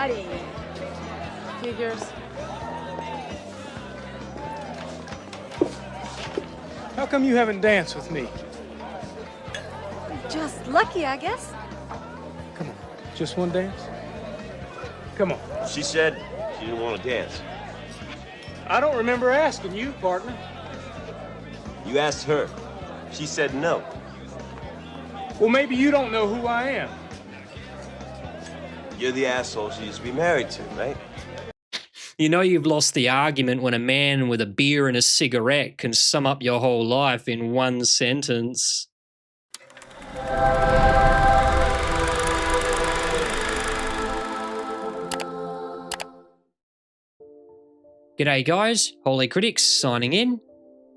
buddy. Figures. How come you haven't danced with me? Just lucky, I guess. Come on, just one dance? Come on. She said she didn't want to dance. I don't remember asking you, partner. You asked her. She said no. Well, maybe you don't know who I am. You're the asshole she used to be married to, right? You know you've lost the argument when a man with a beer and a cigarette can sum up your whole life in one sentence. G'day guys, Holy Critics signing in.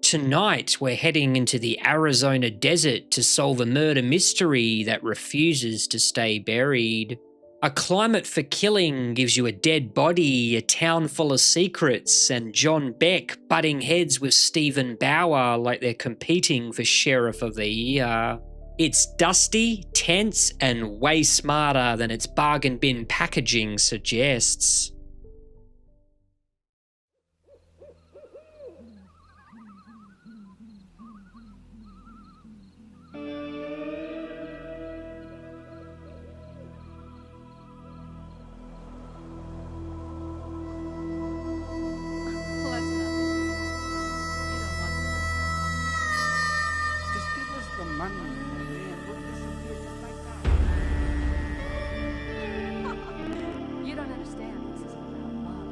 Tonight we're heading into the Arizona desert to solve a murder mystery that refuses to stay buried. A climate for killing gives you a dead body, a town full of secrets, and John Beck butting heads with Stephen Bauer like they're competing for Sheriff of the Year. It's dusty, tense, and way smarter than its bargain bin packaging suggests. You don't understand. This is about love.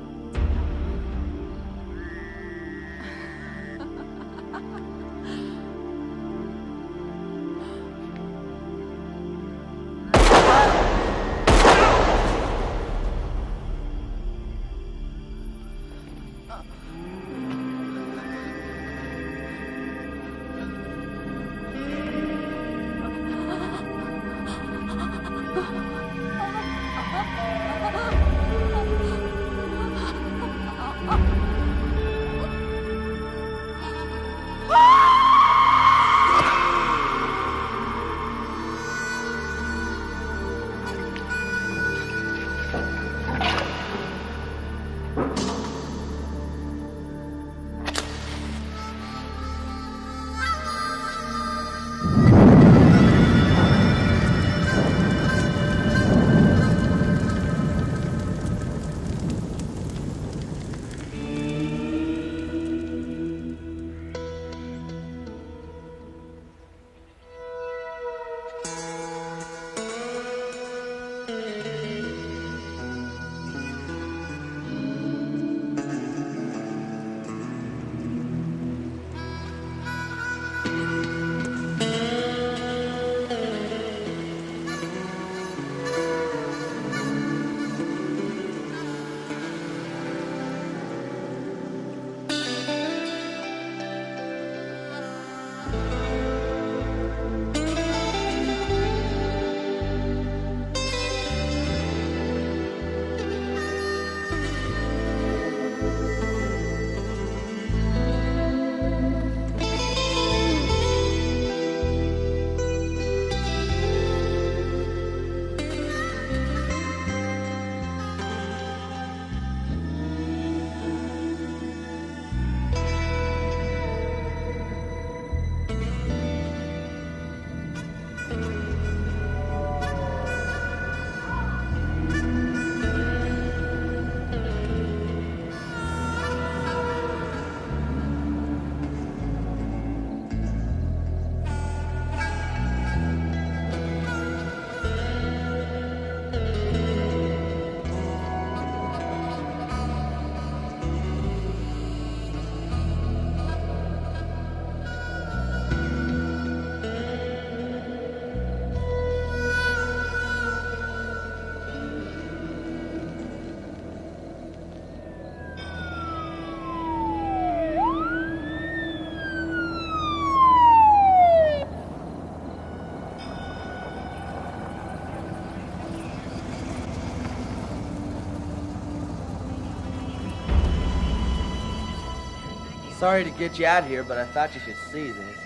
Sorry to get you out here, but I thought you should see this.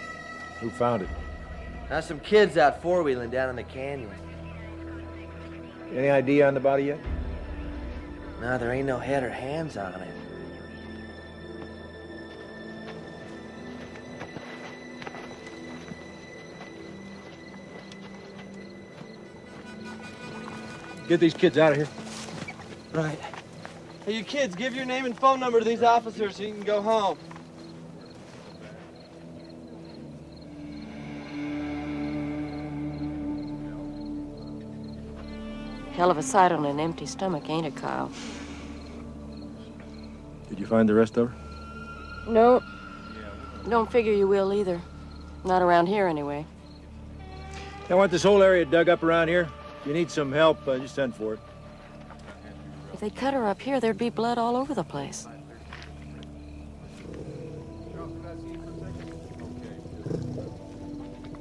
Who found it? Now, some kids out four-wheeling down in the canyon. Any idea on the body yet? No, there ain't no head or hands on it. Get these kids out of here. Right. Hey, you kids, give your name and phone number to these officers so you can go home. Hell of a sight on an empty stomach, ain't it, Kyle? Did you find the rest of her? No. Don't figure you will either. Not around here, anyway. I want this whole area dug up around here. If you need some help, just send for it. If they cut her up here, there'd be blood all over the place.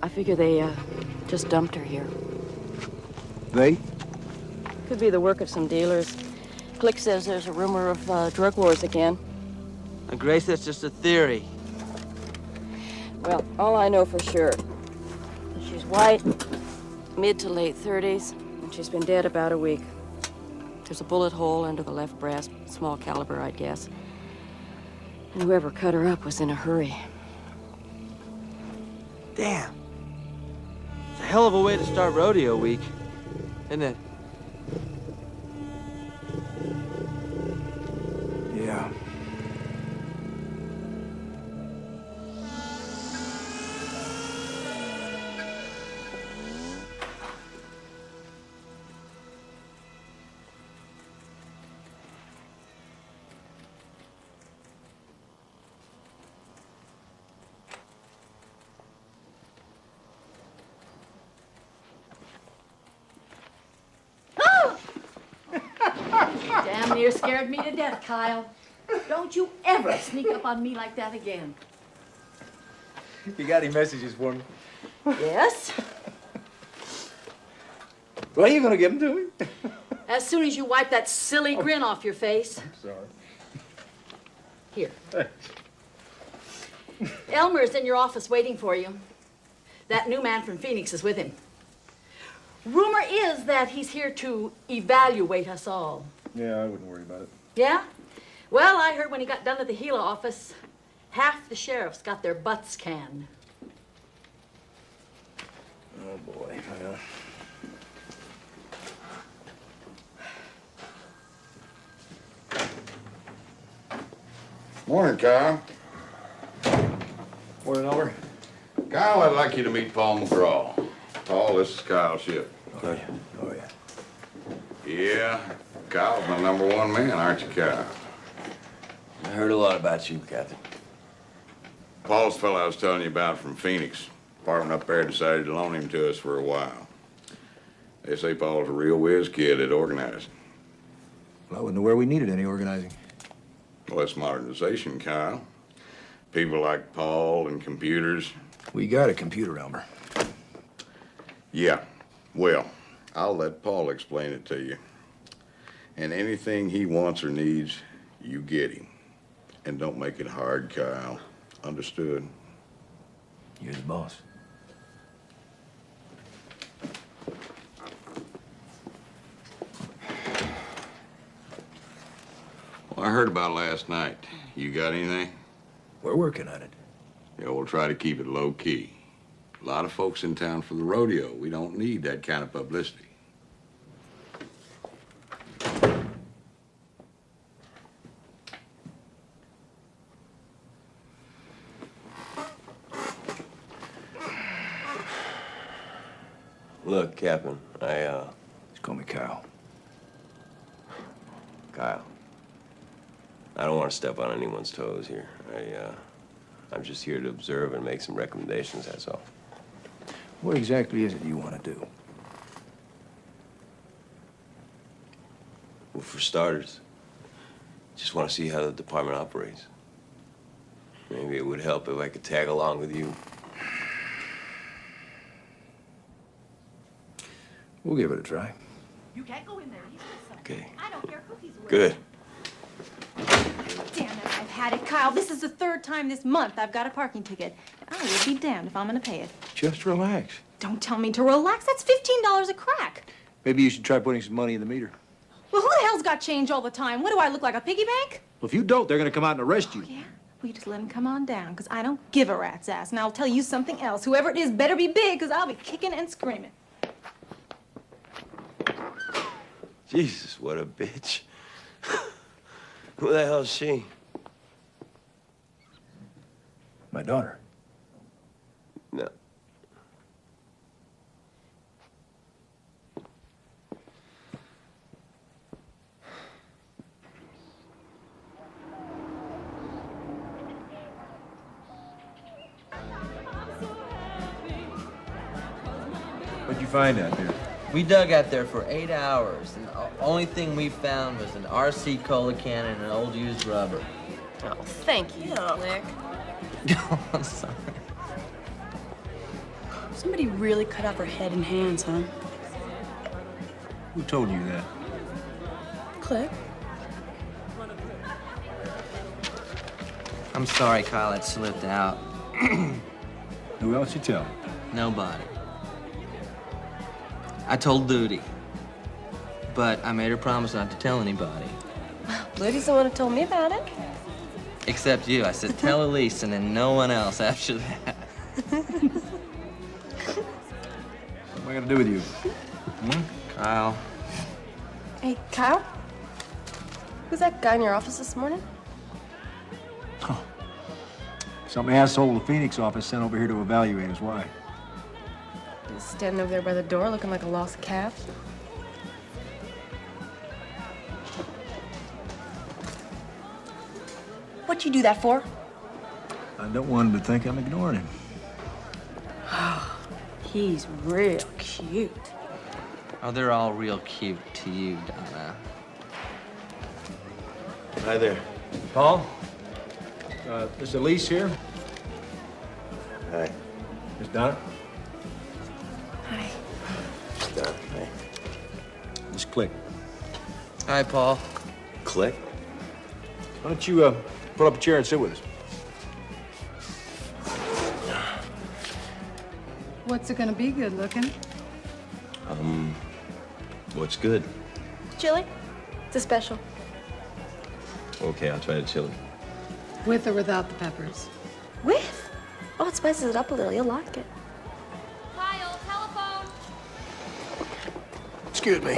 I figure they, just dumped her here. They? Could be the work of some dealers. Click says there's a rumor of, drug wars again. Now, Grace, that's just a theory. Well, all I know for sure, she's white, mid to late 30s, and she's been dead about a week. There's a bullet hole under the left breast, small caliber, I'd guess. And whoever cut her up was in a hurry. Damn. It's a hell of a way to start rodeo week, isn't it? Yeah. Damn near scared me to death, Kyle. Don't you ever sneak up on me like that again. You got any messages for me? Yes? Well, you gonna give them to me? As soon as you wipe that silly grin off your face. I'm sorry. Here. Elmer's in your office waiting for you. That new man from Phoenix is with him. Rumor is that he's here to evaluate us all. Yeah, I wouldn't worry about it. Yeah? Well, I heard when he got done at the Gila office, half the sheriffs got their butts canned. Oh, boy. Well. Morning, Kyle. Morning, Elmer. Kyle, I'd like you to meet Paul McGraw. Paul, this is Kyle's ship. Oh, yeah. Oh, yeah. Yeah, Kyle's my #1 man, aren't you, Kyle? I heard a lot about you, Katharine. Paul's the fellow I was telling you about from Phoenix. Apartment up there decided to loan him to us for a while. They say Paul's a real whiz kid at organizing. Well, I wouldn't know where we needed any organizing. Well, that's modernization, Kyle. People like Paul and computers. We got a computer, Elmer. Yeah, well, I'll let Paul explain it to you. And anything he wants or needs, you get him. And don't make it hard, Kyle. Understood? You're the boss. Well, I heard about last night. You got anything? We're working on it. Yeah, we'll try to keep it low-key. A lot of folks in town for the rodeo. We don't need that kind of publicity. Look, Captain, Just call me Kyle. Kyle. I don't want to step on anyone's toes here. I'm just here to observe and make some recommendations, that's all. What exactly is it you want to do? Well, for starters, just want to see how the department operates. Maybe it would help if I could tag along with you. We'll give it a try. You can't go in there. He's with something. Okay. I don't care who he's with. Good. Damn it, I've had it, Kyle. This is the 3rd time this month I've got a parking ticket. I will be damned if I'm gonna pay it. Just relax. Don't tell me to relax. That's $15 a crack. Maybe you should try putting some money in the meter. Well, who the hell's got change all the time? What do I look like, a piggy bank? Well, if you don't, they're gonna come out and arrest you. Yeah? Well, you just let him come on down, because I don't give a rat's ass. And I'll tell you something else. Whoever it is better be big, because I'll be kicking and screaming. Jesus, what a bitch. Who the hell's she? My daughter. No. What'd you find out there? We dug out there for 8 hours, and the only thing we found was an RC cola can and an old used rubber. Oh, thank you, Click. Oh, I'm sorry. Somebody really cut off her head and hands, huh? Who told you that? Click. I'm sorry, Kyle, it slipped out. Who else you tell? Nobody. I told Duty, but I made her promise not to tell anybody. Ludy's the one who told me about it. Except you. I said, tell Elise, and then no one else after that. What am I gonna do with you? Kyle. Hey, Kyle? Who's that guy in your office this morning? Some asshole in the Phoenix office sent over here to evaluate us. Why? He's standing over there by the door looking like a lost calf. What'd you do that for? I don't want him to think I'm ignoring him. He's real cute. Oh, they're all real cute to you, Donna. Hi there. Paul? Is Elise here? Hi. Miss Donna? Hi. Done. Hi. Miss Click. Hi, Paul. Click? Why don't you pull up a chair and sit with us? What's it gonna be good looking? What's good? Chili? It's a special. Okay, I'll try the chili. With or without the peppers? With? Oh, it spices it up a little. You'll like it. Kyle, telephone. Excuse me.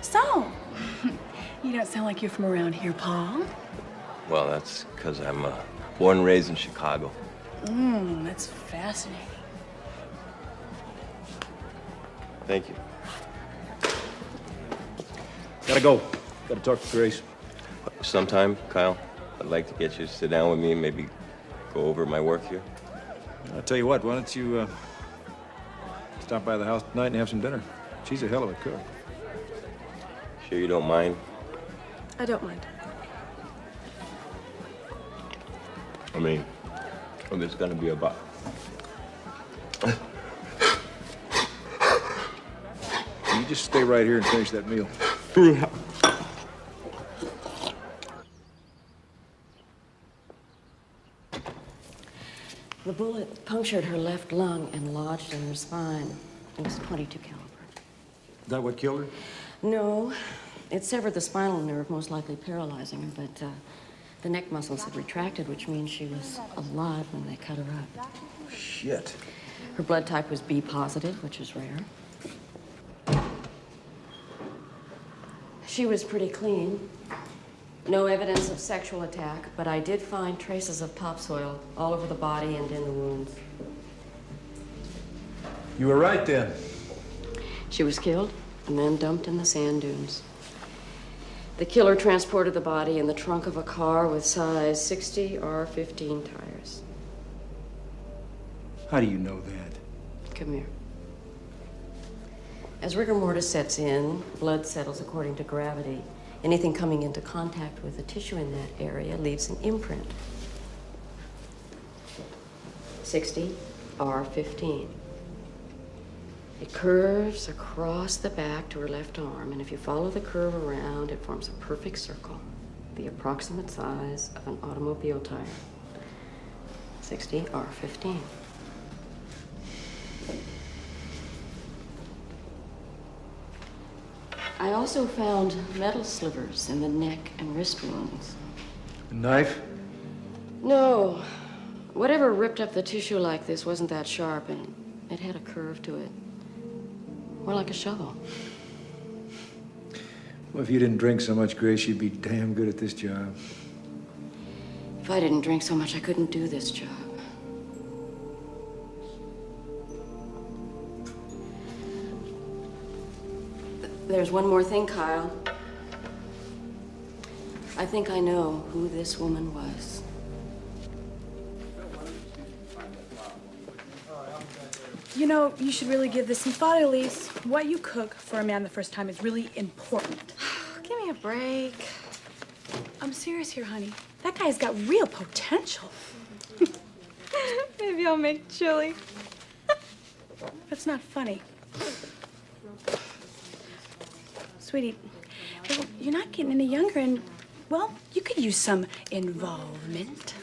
So, you don't sound like you're from around here, Paul. Well, that's because I'm born and raised in Chicago. That's fascinating. Thank you. Gotta go. Gotta talk to Grace. Sometime, Kyle, I'd like to get you to sit down with me and maybe go over my work here. I'll tell you what, why don't you stop by the house tonight and have some dinner? She's a hell of a cook. Sure you don't mind? I don't mind. I mean, well, there's gonna be about... You just stay right here and finish that meal. The bullet punctured her left lung and lodged in her spine. It was .22 caliber. Is that what killed her? No, it severed the spinal nerve, most likely paralyzing her, but the neck muscles had retracted, which means she was alive when they cut her up. Shit. Her blood type was B positive, which is rare. She was pretty clean. No evidence of sexual attack, but I did find traces of topsoil all over the body and in the wounds. You were right then. She was killed and then dumped in the sand dunes. The killer transported the body in the trunk of a car with size 60 R15 tires. How do you know that? Come here. As rigor mortis sets in, blood settles according to gravity. Anything coming into contact with the tissue in that area leaves an imprint. 60 R15. It curves across the back to her left arm, and if you follow the curve around, it forms a perfect circle, the approximate size of an automobile tire. 60 R15. I also found metal slivers in the neck and wrist wounds. A knife? No. Whatever ripped up the tissue like this wasn't that sharp, and it had a curve to it. More like a shovel. Well, if you didn't drink so much, Grace, you'd be damn good at this job. If I didn't drink so much, I couldn't do this job. There's one more thing, Kyle. I think I know who this woman was. You know, you should really give this some thought, Elise. What you cook for a man the first time is really important. Give me a break. I'm serious here, honey. That guy's got real potential. Maybe I'll make chili. That's not funny. Sweetie, well, you're not getting any younger, and, well, you could use some involvement.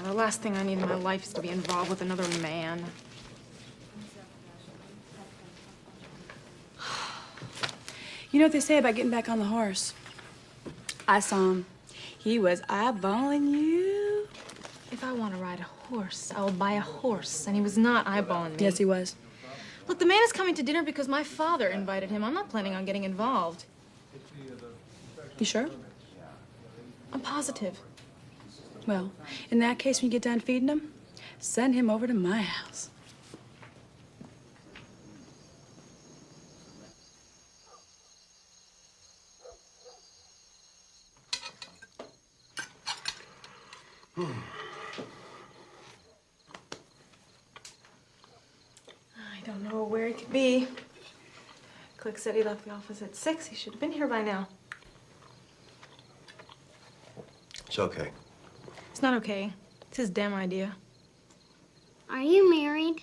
The last thing I need in my life is to be involved with another man. You know what they say about getting back on the horse? I saw him. He was eyeballing you. If I want to ride a horse, I will buy a horse, and he was not eyeballing me. Yes, he was. Look, the man is coming to dinner because my father invited him. I'm not planning on getting involved. You sure? I'm positive. Well, in that case, when you get done feeding him, send him over to my house. I don't know where he could be. Click said he left the office at 6. He should have been here by now. It's okay. It's not okay. It's his damn idea. Are you married?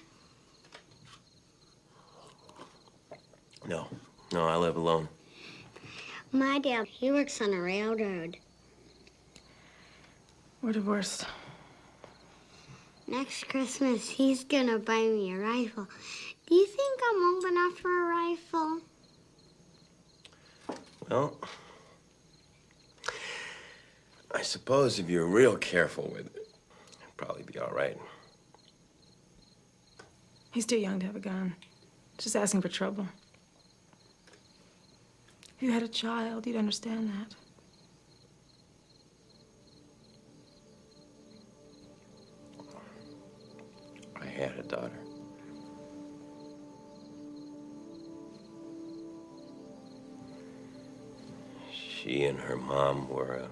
No, I live alone. My dad, he works on a railroad. We're divorced. Next Christmas, he's gonna buy me a rifle. Do you think I'm old enough for a rifle? Well, I suppose if you're real careful with it, it'd probably be all right. He's too young to have a gun. Just asking for trouble. If you had a child, you'd understand that. I had a daughter. She and her mom were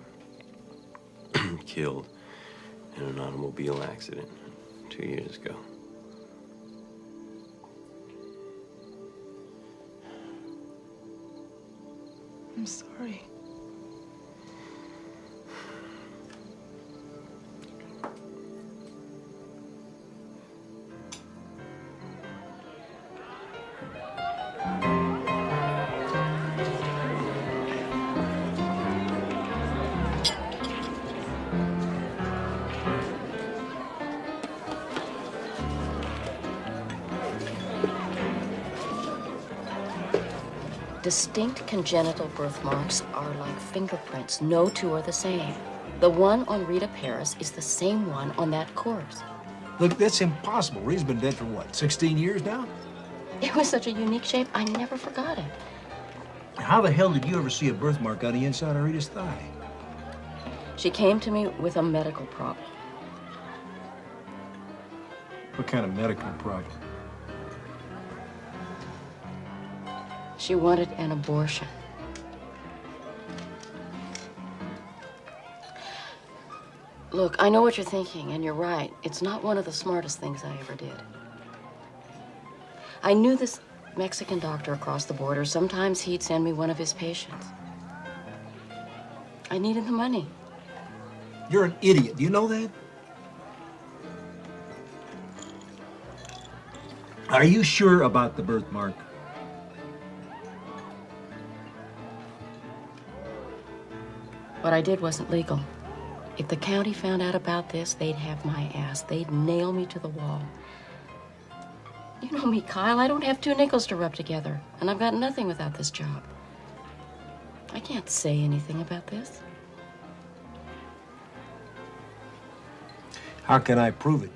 killed in an automobile accident 2 years ago. I'm sorry. Distinct congenital birthmarks are like fingerprints. No two are the same. The one on Rita Paris is the same one on that corpse. Look, that's impossible. Rita's been dead for what, 16 years now? It was such a unique shape, I never forgot it. How the hell did you ever see a birthmark on the inside of Rita's thigh? She came to me with a medical problem. What kind of medical problem? She wanted an abortion. Look, I know what you're thinking, and you're right. It's not one of the smartest things I ever did. I knew this Mexican doctor across the border. Sometimes he'd send me one of his patients. I needed the money. You're an idiot. Do you know that? Are you sure about the birthmark? What I did wasn't legal. If the county found out about this, they'd have my ass. They'd nail me to the wall. You know me, Kyle. I don't have 2 nickels to rub together, and I've got nothing without this job. I can't say anything about this. How can I prove it?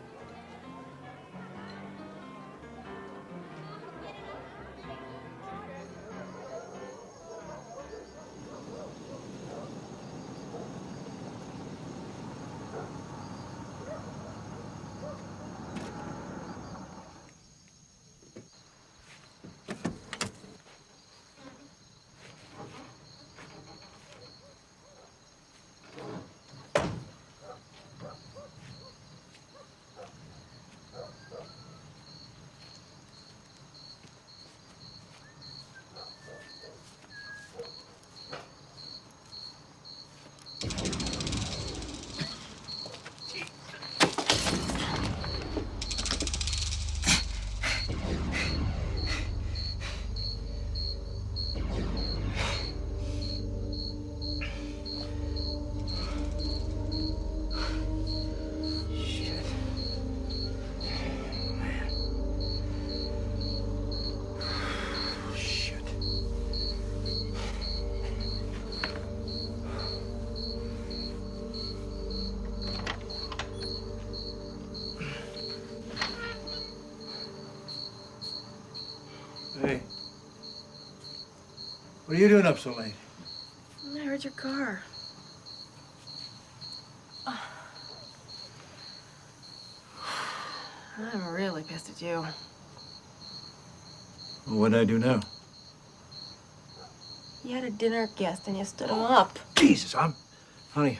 Hey. What are you doing up so late? I heard your car. I'm really pissed at you. Well, what did I do now? You had a dinner guest and you stood him up. Jesus, Honey,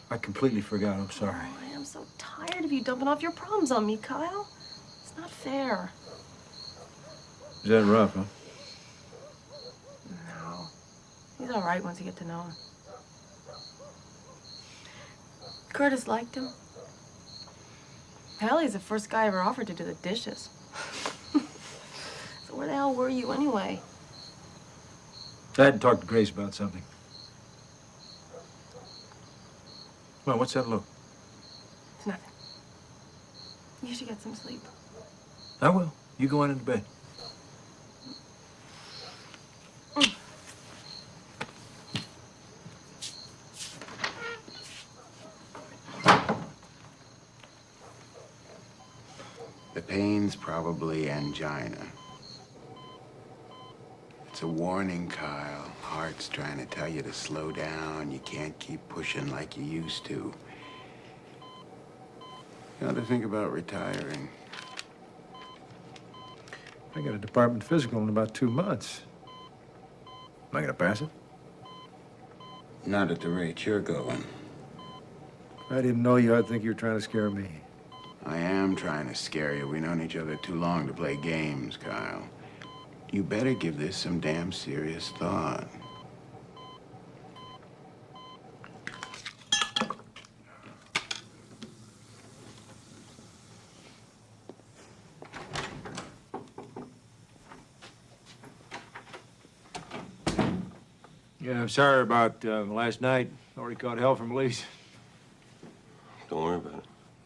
I completely forgot. I'm sorry. Oh, I am so tired of you dumping off your problems on me, Kyle. It's not fair. Is that rough, huh? No. He's all right once you get to know him. Curtis liked him. Hell, he's the first guy I ever offered to do the dishes. So where the hell were you anyway? I had to talk to Grace about something. Well, what's that look? It's nothing. You should get some sleep. I will. You go on into bed. The pain's probably angina. It's a warning, Kyle. Heart's trying to tell you to slow down. You can't keep pushing like you used to. You ought to think about retiring. I got a department physical in about 2 months. Am I gonna pass it? Not at the rate you're going. If I didn't know you, I'd think you were trying to scare me. I am trying to scare you. We've known each other too long to play games, Kyle. You better give this some damn serious thought. Yeah, I'm sorry about last night. Already caught hell from Elise. Don't worry about it.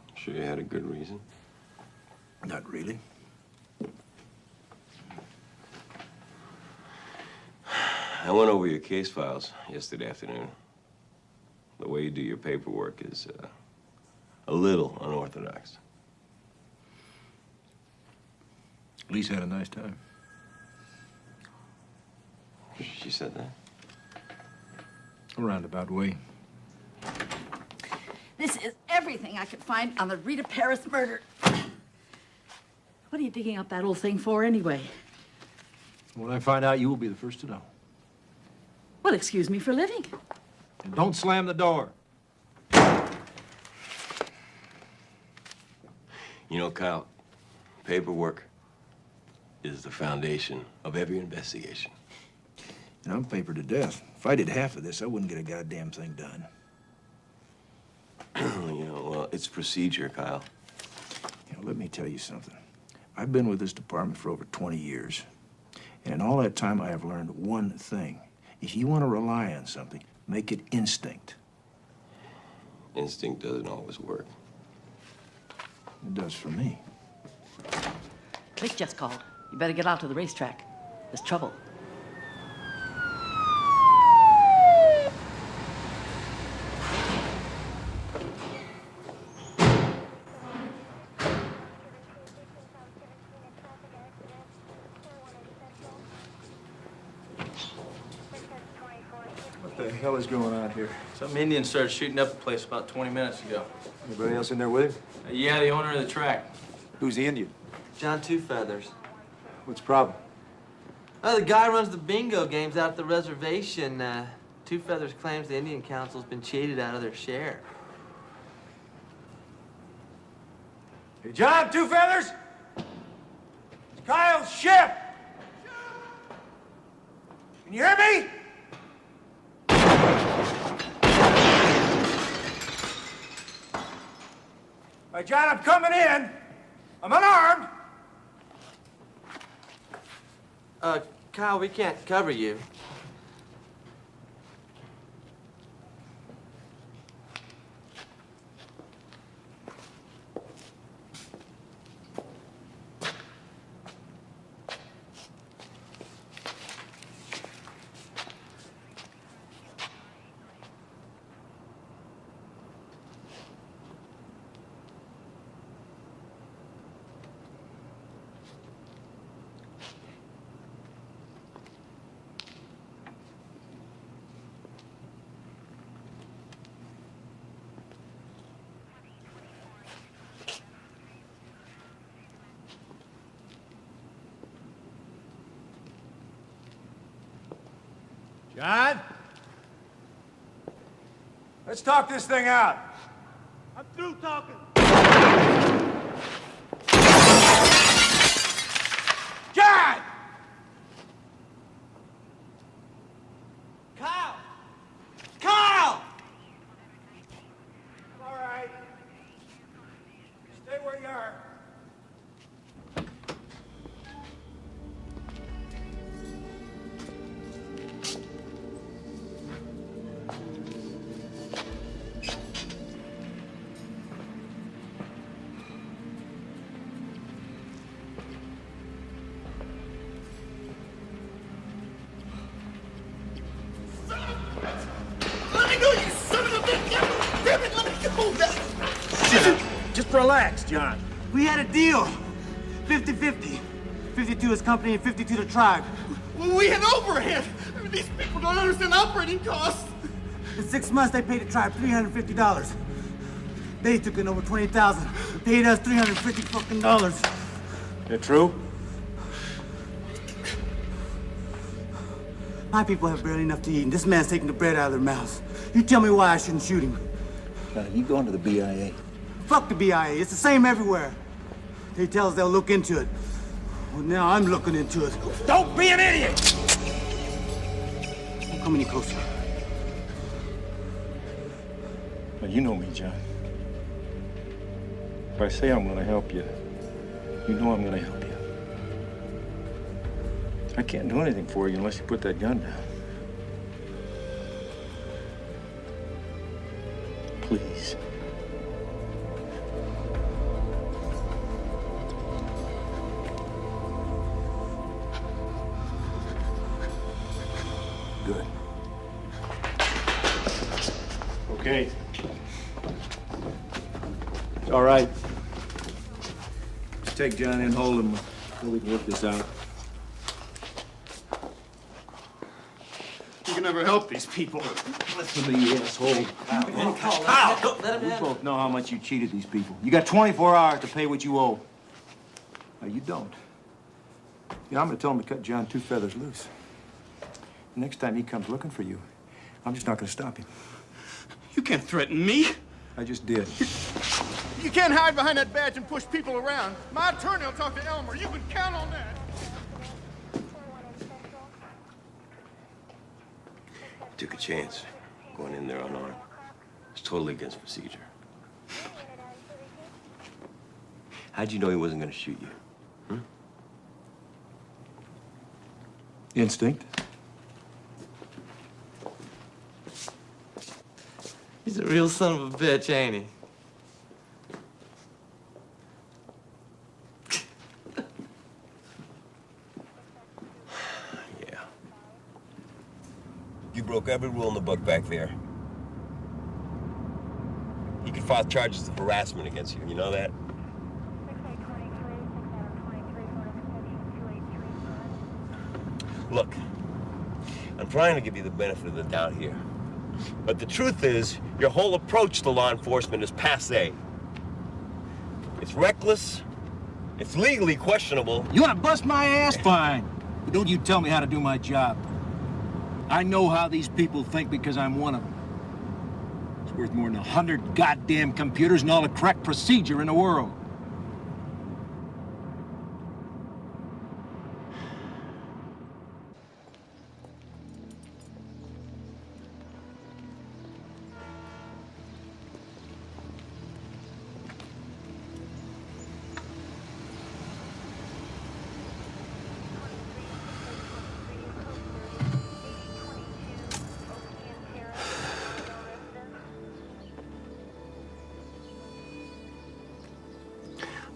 I'm sure you had a good reason. Not really. I went over your case files yesterday afternoon. The way you do your paperwork is a little unorthodox. Elise had a nice time. She said that? A roundabout way. This is everything I could find on the Rita Paris murder. What are you digging up that old thing for, anyway? When I find out, you will be the first to know. Well, excuse me for living. And don't slam the door. You know, Kyle, paperwork is the foundation of every investigation. And I'm papered to death. If I did half of this, I wouldn't get a goddamn thing done. You know, well, it's procedure, Kyle. You know, let me tell you something. I've been with this department for over 20 years. And in all that time, I have learned one thing. If you want to rely on something, make it instinct. Instinct doesn't always work. It does for me. Vic just called. You better get out to the racetrack. There's trouble. What the hell is going on here? Some Indians started shooting up the place about 20 minutes ago. Anybody else in there with him? Yeah, the owner of the track. Who's the Indian? John Two Feathers. What's the problem? Oh, the guy runs the bingo games out at the reservation. Two Feathers claims the Indian Council's been cheated out of their share. Hey, John Two Feathers! It's Kyle's ship! Can you hear me? All right, John, I'm coming in. I'm unarmed. Kyle, we can't cover you. John? Let's talk this thing out. I'm through talking. John! Kyle! Kyle! All right. Stay where you are. Let me go, you son of a bitch! Damn it, let me go! Just relax, John. We had a deal. 50-50. 52 his company and 52 the tribe. Well, we had overhead. I mean, these people don't understand operating costs. In 6 months, they paid the tribe $350. They took in over $20,000. Paid us $350 fucking dollars. That true? My people have barely enough to eat, and this man's taking the bread out of their mouths. You tell me why I shouldn't shoot him. You going to the BIA? Fuck the BIA. It's the same everywhere. They tell us they'll look into it. Well, now I'm looking into it. Don't be an idiot! Don't come any closer. Well, you know me, John. If I say I'm going to help you, you know I'm going to help you. I can't do anything for you unless you put that gun down. Please. Good. Okay. It's all right. Just take John in, hold him, so we can work this out. You can never help these people. Listen to me, you asshole. Kyle, let him We in. both know how much you cheated these people. You got 24 hours to pay what you owe. No, you don't. You know, I'm gonna tell him to cut John Two Feathers loose. Next time he comes looking for you, I'm just not gonna stop him. You can't threaten me. I just did. You can't hide behind that badge and push people around. My attorney will talk to Elmer. You can count on that. Took a chance going in there unarmed. It's totally against procedure. How'd you know he wasn't going to shoot you? Instinct. He's a real son of a bitch, ain't he? Yeah. You broke every rule in the book back there. He could file charges of harassment against you. You know that? Look, I'm trying to give you the benefit of the doubt here. But the truth is, your whole approach to law enforcement is passé. It's reckless. It's legally questionable. You want to bust my ass? Fine. But don't you tell me how to do my job. I know how these people think because I'm one of them. It's worth more than 100 goddamn computers and all the correct procedure in the world.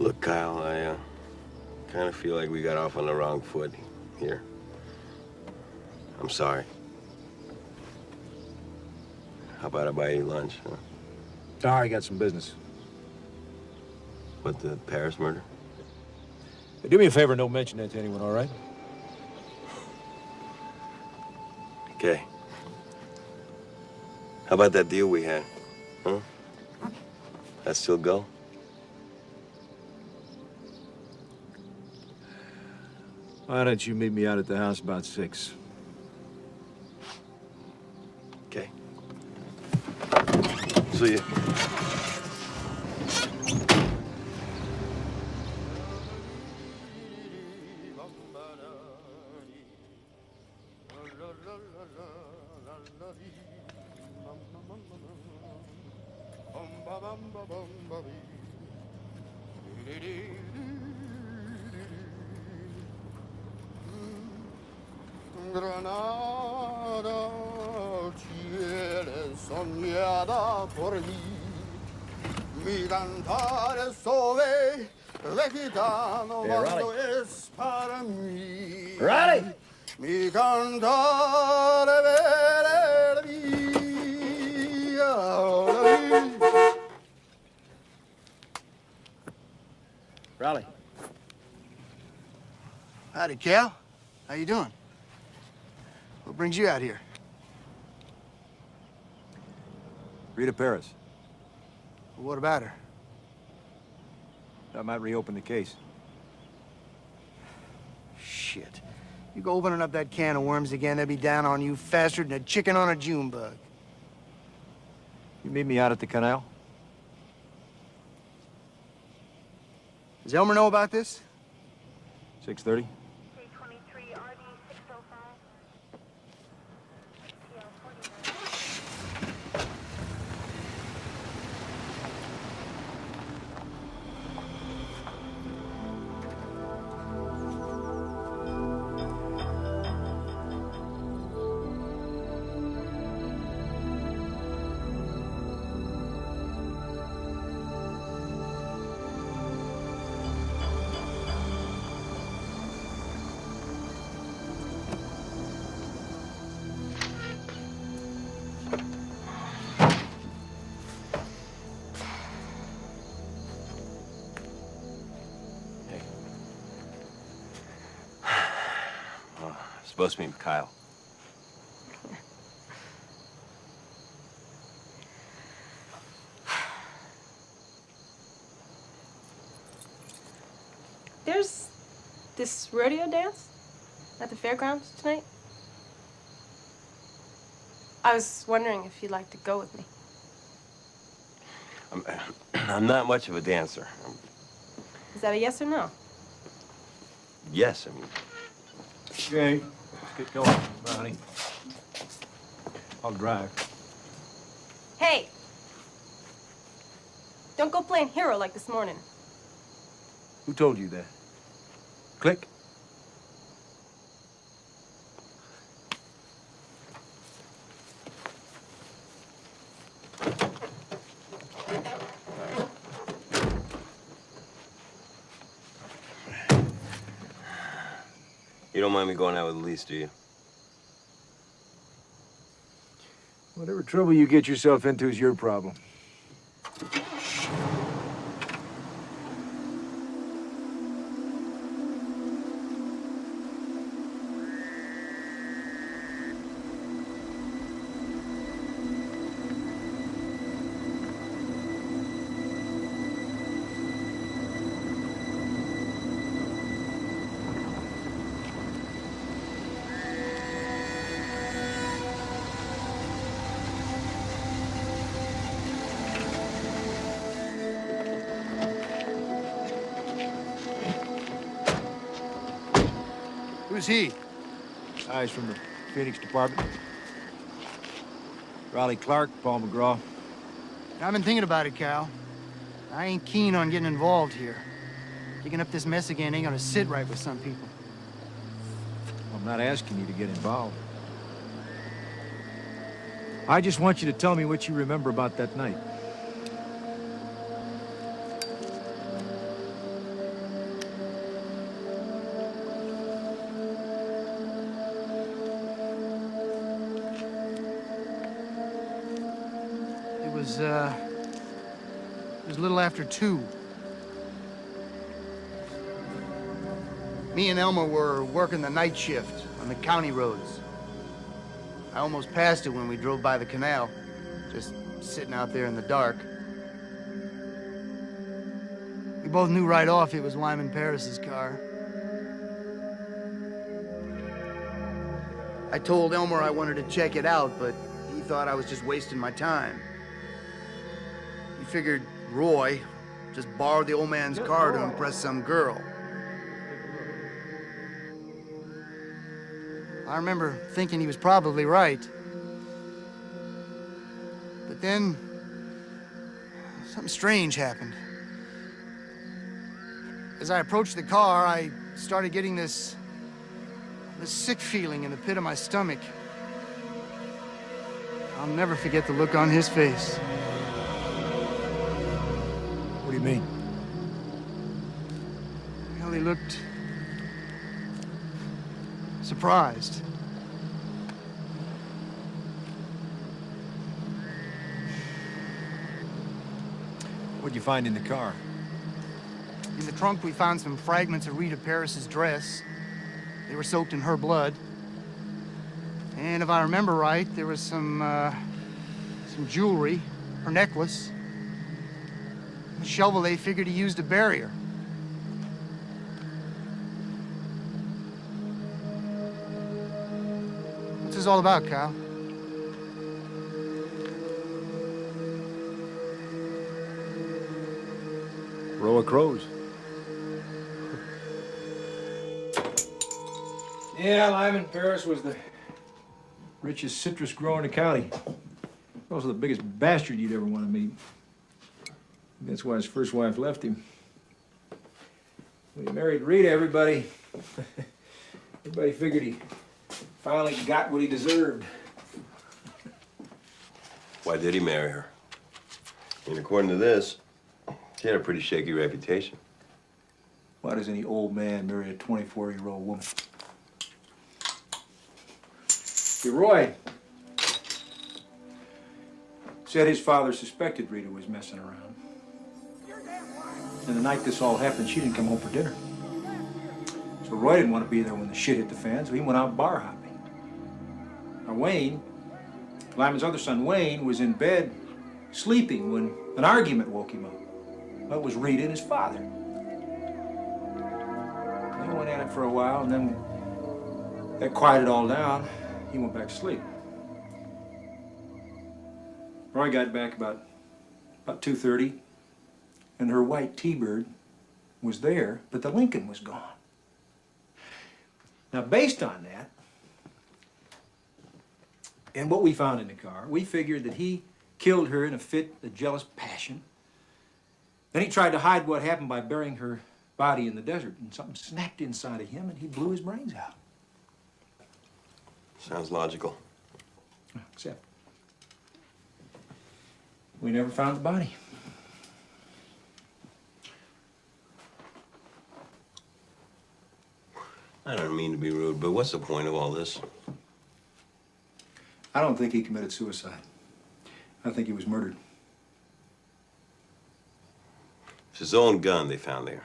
Look, Kyle, I kind of feel like we got off on the wrong foot here. I'm sorry. How about I buy you lunch, huh? I already got some business. What, the Paris murder? Hey, do me a favor and don't mention that to anyone, all right? Okay. How about that deal we had, huh? That still go? Why don't you meet me out at the house about 6? Okay. See you. Granada, cielo soñada por mí, mi cantar es sobre de gitano cuando es para mí. Riley! Mi cantar es Riley. Howdy, Cal. How you doing? What brings you out here? Rita Paris. Well, what about her? That might reopen the case. Shit. You go opening up that can of worms again, they'll be down on you faster than a chicken on a June bug. You meet me out at the canal? Does Elmer know about this? 6:30? Supposed to meet Kyle. There's this rodeo dance at the fairgrounds tonight. I was wondering if you'd like to go with me. I'm not much of a dancer. Is that a yes or no? Yes, I mean. Okay, let's get going. Bye, honey. I'll drive. Hey! Don't go playing hero like this morning. Who told you that? Click. You don't mind me going out with Elise, do you? Whatever trouble you get yourself into is your problem. Who's he? Guys from the Phoenix department. Riley Clark, Paul McGraw. I've been thinking about it, Cal. I ain't keen on getting involved here. Digging up this mess again ain't gonna sit right with some people. I'm not asking you to get involved. I just want you to tell me what you remember about that night. It was a little after 2. Me and Elmer were working the night shift on the county roads. I almost passed it when we drove by the canal, just sitting out there in the dark. We both knew right off it was Lyman Paris's car. I told Elmer I wanted to check it out, but he thought I was just wasting my time. He figured Roy just borrowed the old man's car to impress some girl. I remember thinking he was probably right. But then, something strange happened. As I approached the car, I started getting this sick feeling in the pit of my stomach. I'll never forget the look on his face. What do you mean? Well, he looked surprised. What'd you find in the car? In the trunk, we found some fragments of Rita Paris's dress. They were soaked in her blood. And if I remember right, there was some jewelry, her necklace. The shovel they figured he used to bury her. What's this all about, Kyle? Row of crows. Yeah, Lyman Paris was the richest citrus grower in the county. Also the biggest bastard you'd ever want to meet. That's why his first wife left him. When he married Rita, everybody figured he finally got what he deserved. Why did he marry her? I mean, according to this, she had a pretty shaky reputation. Why does any old man marry a 24-year-old woman? Hey, Roy said his father suspected Rita was messing around. And the night this all happened, she didn't come home for dinner. So Roy didn't want to be there when the shit hit the fan, so he went out bar hopping. Now Wayne, Lyman's other son Wayne, was in bed sleeping when an argument woke him up. Well, it was Rita and his father. They went at it for a while, and then when that quieted all down, he went back to sleep. Roy got back about 2:30, and her white T-Bird was there, but the Lincoln was gone. Now, based on that, and what we found in the car, we figured that he killed her in a fit of jealous passion. Then he tried to hide what happened by burying her body in the desert, and something snapped inside of him, and he blew his brains out. Sounds logical. Except we never found the body. I don't mean to be rude, but what's the point of all this? I don't think he committed suicide. I think he was murdered. It's his own gun they found there.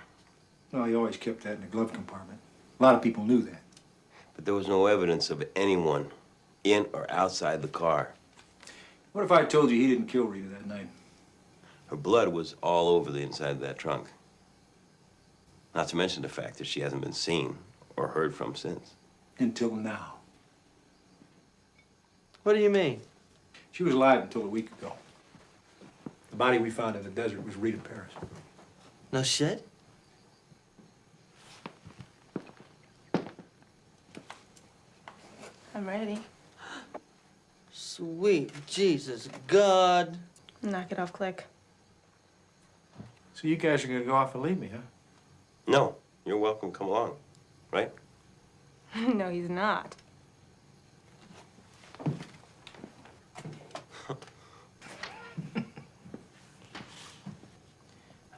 Well, he always kept that in the glove compartment. A lot of people knew that. But there was no evidence of anyone in or outside the car. What if I told you he didn't kill Rita that night? Her blood was all over the inside of that trunk. Not to mention the fact that she hasn't been seen or heard from since. Until now. What do you mean? She was alive until a week ago. The body we found in the desert was Rita Paris. No shit? I'm ready. Sweet Jesus God. Knock it off, Click. So you guys are gonna go off and leave me, huh? No, you're welcome. Come along, right? No, he's not.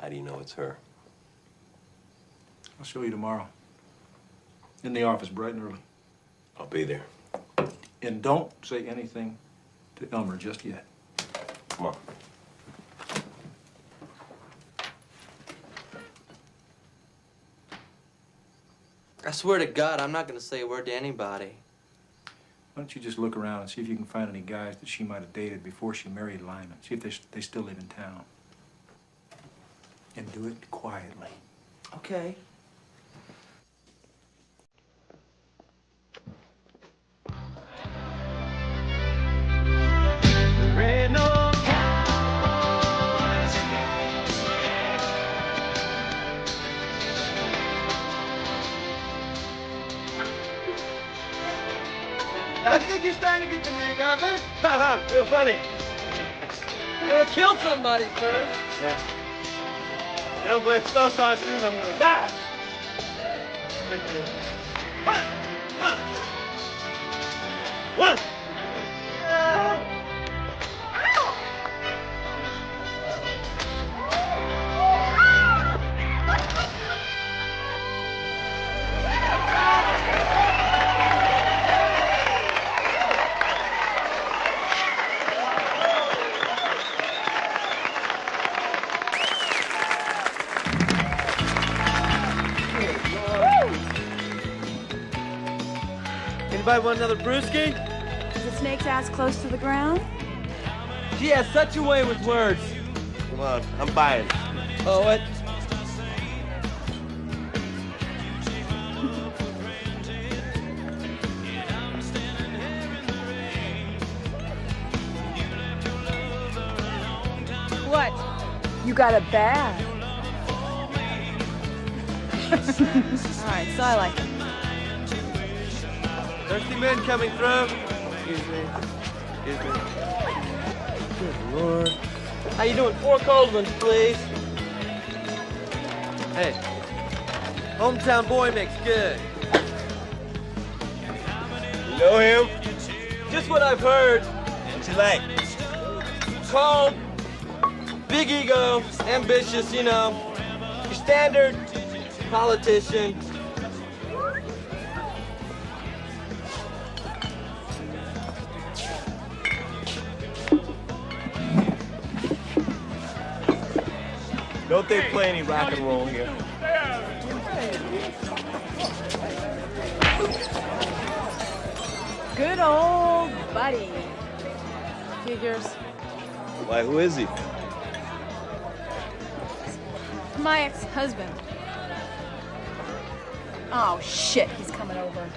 How do you know it's her? I'll show you tomorrow. In the office, bright and early. I'll be there. And don't say anything to Elmer just yet. Come on. I swear to God, I'm not gonna say a word to anybody. Why don't you just look around and see if you can find any guys that she might have dated before she married Lyman. See if they still live in town. And do it quietly. Okay. I think you're starting to get the hang of it. Haha, real funny. I'm gonna kill somebody first. Yeah. You don't blame slow sauces, I'm gonna die. One. Anybody want another brewski? Is the snake's ass close to the ground? She has such a way with words. Come on, I'm buying. Oh, what? What? You got a bag. All right, so I like it. Thirsty men coming through. Excuse me. Excuse me. Good Lord. How you doing? 4 cold ones, please. Hey. Hometown boy makes good. You know him? Just what I've heard. What's he like? Cold, big ego, ambitious, you know. Your standard politician. Don't they play any rock and roll here? Good old buddy. Figures. Why, who is he? My ex-husband. Oh, shit, he's coming over.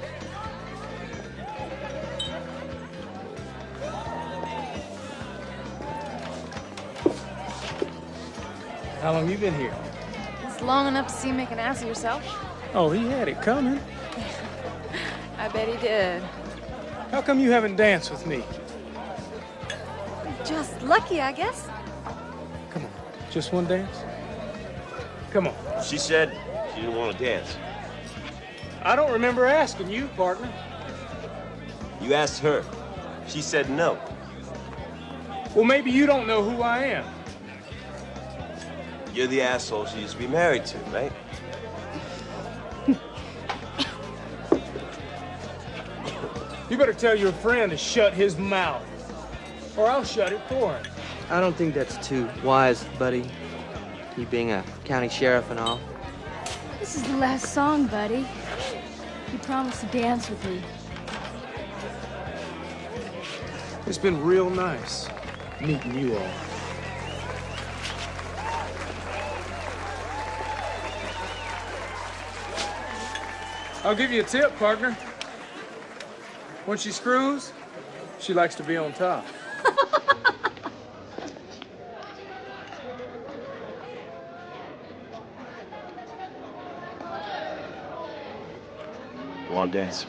How long you been here? It's long enough to see you make an ass of yourself. Oh, he had it coming. I bet he did. How come you haven't danced with me? Just lucky, I guess. Come on, just one dance? Come on. She said she didn't want to dance. I don't remember asking you, partner. You asked her. She said no. Well, maybe you don't know who I am. You're the asshole she used to be married to, right? You better tell your friend to shut his mouth, or I'll shut it for him. I don't think that's too wise, buddy. You being a county sheriff and all. This is the last song, buddy. You promised to dance with me. It's been real nice meeting you all. I'll give you a tip, partner. When she screws, she likes to be on top. Want to dance?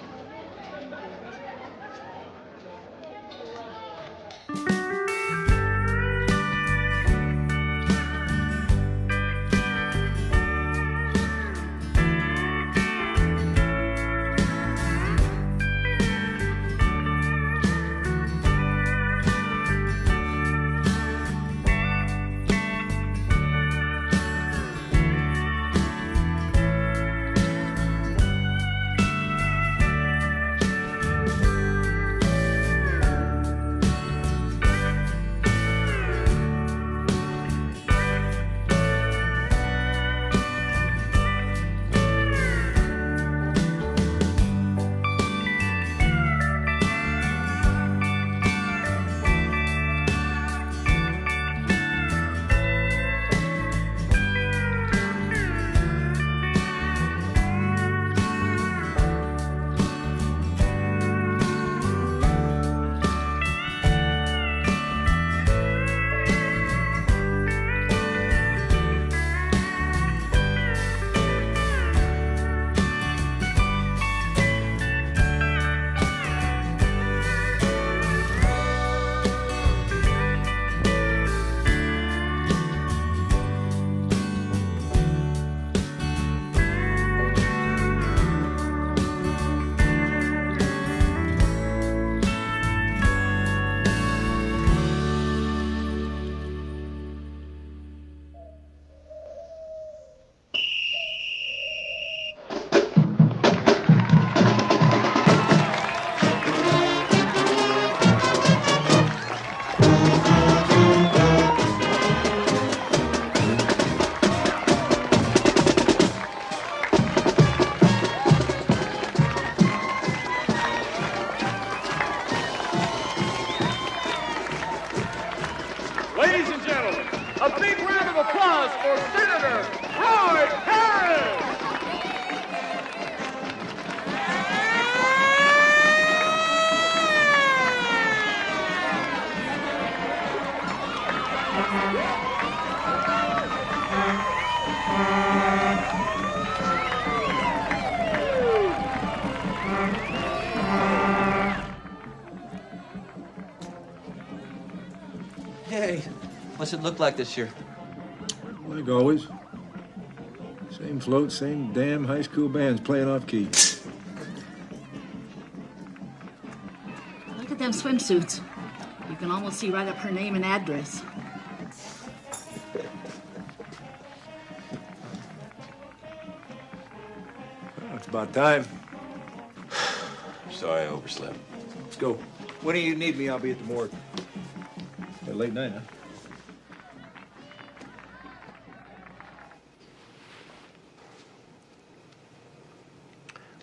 What's it look like this year? Like always. Same float, same damn high school bands playing off key. Look at them swimsuits. You can almost see right up her name and address. Well, it's about time. Sorry I overslept. Let's go. When do you need me? I'll be at the morgue. A late night, huh?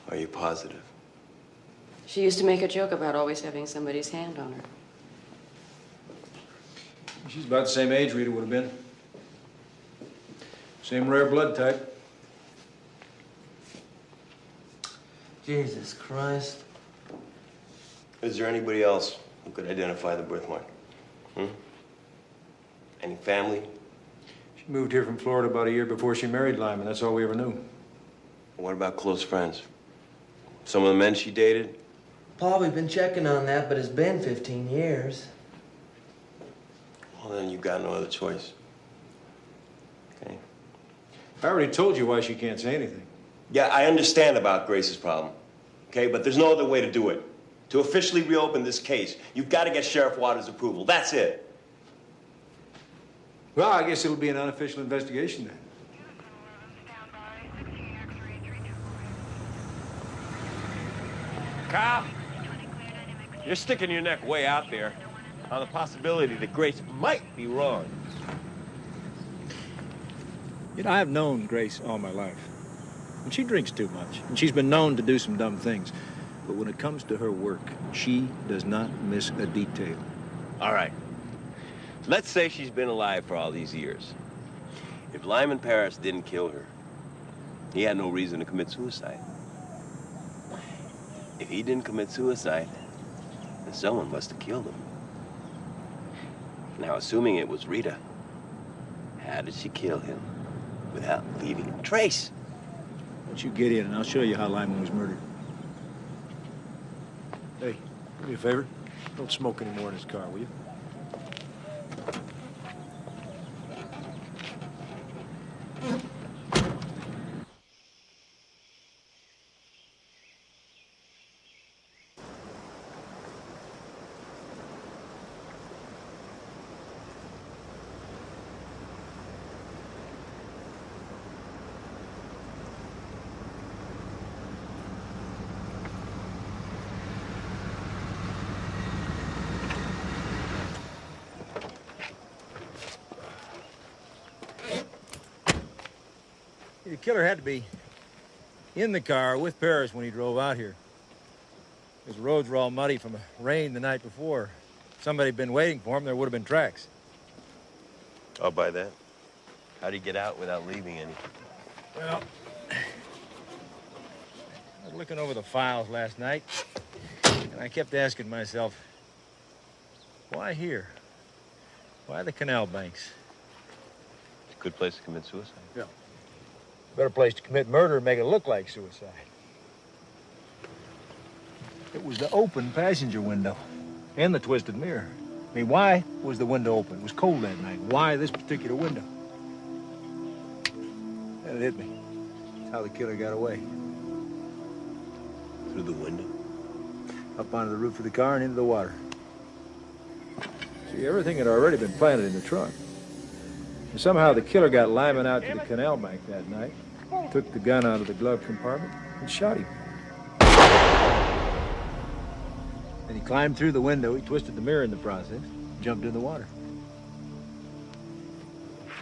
Are you positive? She used to make a joke about always having somebody's hand on her. She's about the same age Rita would have been. Same rare blood type. Jesus Christ. Is there anybody else who could identify the birthmark? Any family? She moved here from Florida about a year before she married Lyman. That's all we ever knew. What about close friends? Some of the men she dated? Pa, we've been checking on that, but it's been 15 years. Well, then you've got no other choice. Okay? I already told you why she can't say anything. Yeah, I understand about Grace's problem. Okay, but there's no other way to do it. To officially reopen this case, you've got to get Sheriff Waters' approval. That's it. Well, I guess it'll be an unofficial investigation then. Kyle, you're sticking your neck way out there on the possibility that Grace might be wrong. You know, I've known Grace all my life. And she drinks too much. And she's been known to do some dumb things. But when it comes to her work, she does not miss a detail. All right. Let's say she's been alive for all these years. If Lyman Paris didn't kill her, he had no reason to commit suicide. If he didn't commit suicide, then someone must have killed him. Now, assuming it was Rita, how did she kill him without leaving a trace? Why don't you get in and I'll show you how Lyman was murdered. Hey, do me a favor. Don't smoke anymore in his car, will you? The killer had to be in the car with Paris when he drove out here. His roads were all muddy from the rain the night before. If somebody had been waiting for him, there would have been tracks. I'll buy that. How'd he get out without leaving any? Well, I was looking over the files last night, and I kept asking myself, why here? Why the canal banks? It's a good place to commit suicide. Yeah. Better place to commit murder and make it look like suicide. It was the open passenger window and the twisted mirror. I mean, why was the window open? It was cold that night. Why this particular window? And it hit me. That's how the killer got away. Through the window? Up onto the roof of the car and into the water. See, everything had already been planted in the trunk. And somehow the killer got Lyman out to the canal bank that night, took the gun out of the glove compartment, and shot him. Then he climbed through the window, he twisted the mirror in the process, jumped in the water.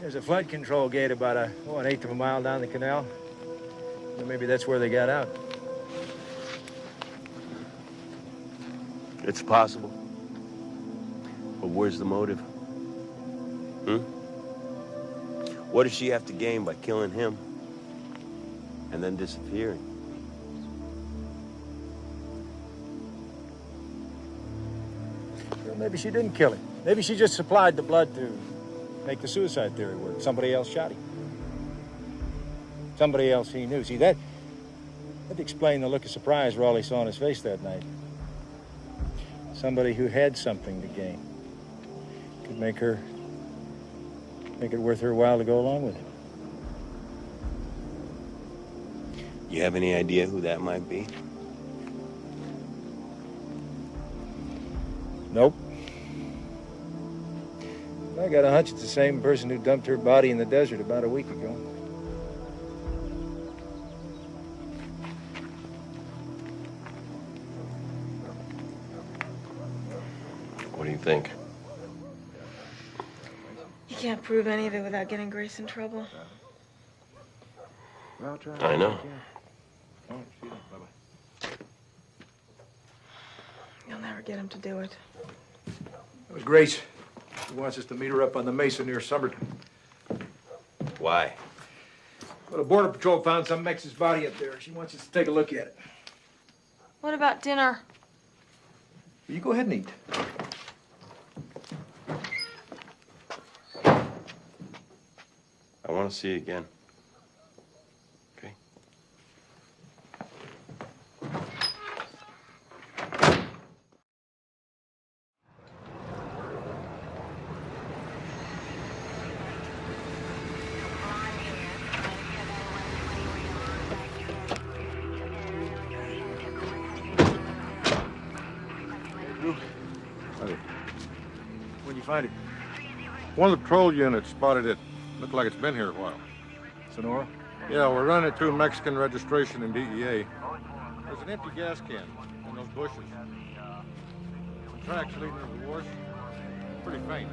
There's a flood control gate about an eighth of a mile down the canal. Well, maybe that's where they got out. It's possible. But where's the motive? What does she have to gain by killing him and then disappearing? Well, maybe she didn't kill him. Maybe she just supplied the blood to make the suicide theory work. Somebody else shot him. Somebody else he knew. See, that'd explain the look of surprise Raleigh saw on his face that night. Somebody who had something to gain. Could make her Make it worth her while to go along with him. You have any idea who that might be? Nope. I got a hunch it's the same person who dumped her body in the desert about a week ago. What do you think? You can't prove any of it without getting Grace in trouble. I know. You'll never get him to do it. That was Grace. She wants us to meet her up on the mesa near Summerton. Why? Well, the Border Patrol found some Mex's body up there. She wants us to take a look at it. What about dinner? You go ahead and eat. I want to see you again. Okay? Where'd you find it? One of the patrol units spotted it. Looked like it's been here a while. Sonora? Yeah, we're running it through Mexican registration and DEA. There's an empty gas can in those bushes. Some tracks leading to the wash. Pretty faint.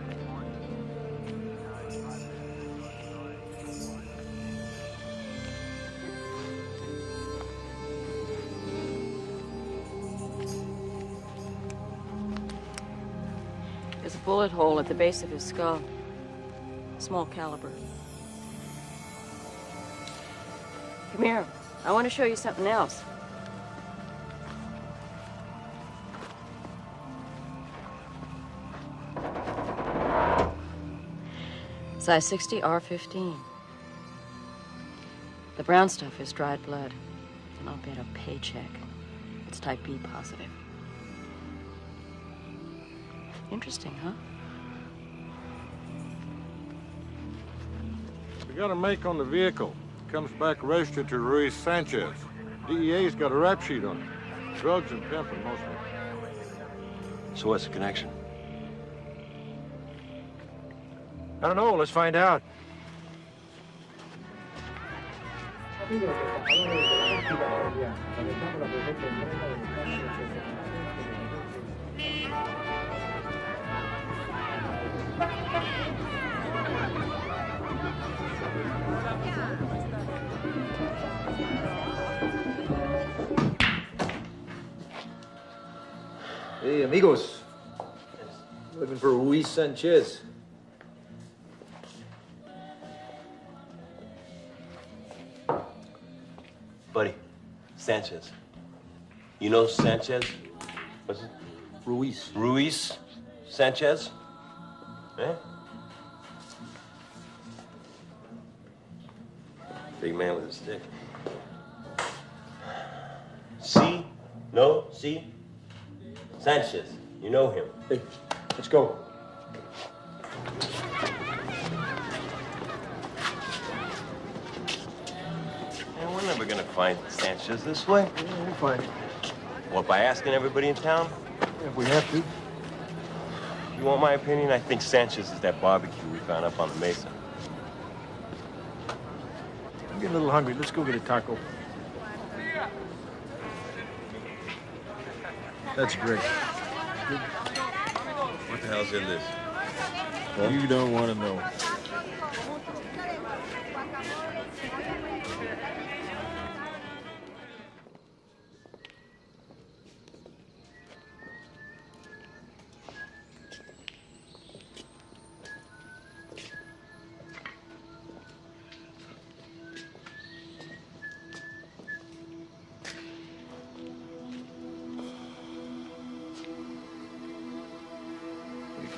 There's a bullet hole at the base of his skull. Small caliber. Come here. I want to show you something else. Size 60 R15. The brown stuff is dried blood. And I'll bet a paycheck. It's type B positive. Interesting, huh? We got a make on the vehicle. Comes back registered to Ruiz Sanchez. DEA's got a rap sheet on it. Drugs and pimping mostly. So what's the connection? I don't know. Let's find out. Hey, amigos. Looking for Ruiz Sanchez. Buddy, Sanchez. You know Sanchez? What's it? Ruiz. Ruiz Sanchez? Eh? Big man with a stick. See? No? See? Sanchez. You know him. Hey, let's go. Man, we're never gonna find Sanchez this way. Yeah, we'll find it. What, by asking everybody in town? Yeah, if we have to. You want my opinion? I think Sanchez is that barbecue we found up on the mesa. I'm getting a little hungry. Let's go get a taco. That's great. What the hell's in this? You don't want to know.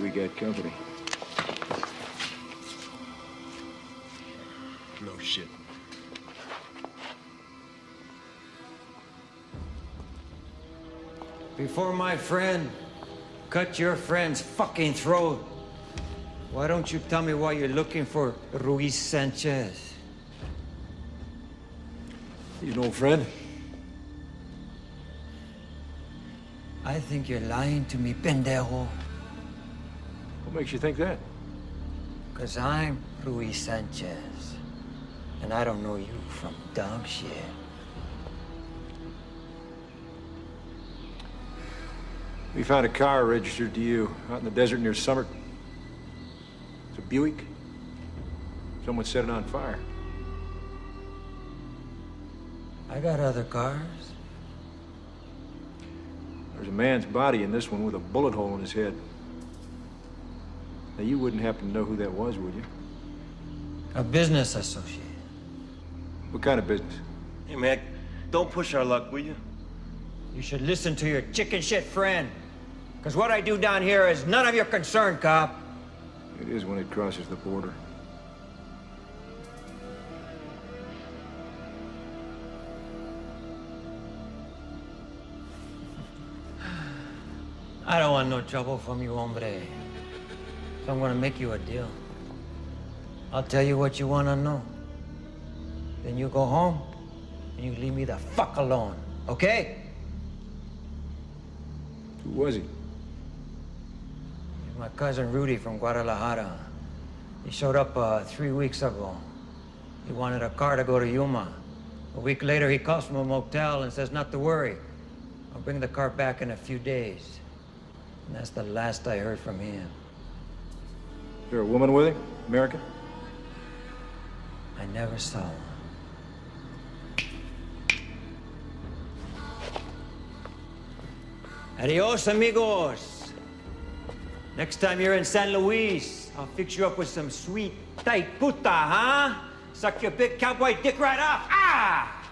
We got company. No shit. Before my friend cut your friend's fucking throat, Why don't you tell me why you're looking for Ruiz Sanchez? He's an old friend. I think you're lying to me, pendejo. What makes you think that? Because I'm Ruiz Sanchez. And I don't know you from dog shit. We found a car registered to you out in the desert near Summit. It's a Buick. Someone set it on fire. I got other cars. There's a man's body in this one with a bullet hole in his head. Now, you wouldn't happen to know who that was, would you? A business associate. What kind of business? Hey, man, don't push our luck, will you? You should listen to your chicken shit friend. Because what I do down here is none of your concern, cop. It is when it crosses the border. I don't want no trouble from you, hombre. So I'm gonna make you a deal. I'll tell you what you wanna know. Then you go home, and you leave me the fuck alone, okay? Who was he? He's my cousin Rudy from Guadalajara. He showed up 3 weeks ago. He wanted a car to go to Yuma. A week later, he calls from a motel and says not to worry. I'll bring the car back in a few days. And that's the last I heard from him. Is there a woman with him? American? I never saw one. Adios, amigos. Next time you're in San Luis, I'll fix you up with some sweet tight puta, huh? Suck your big cowboy dick right off. Ah!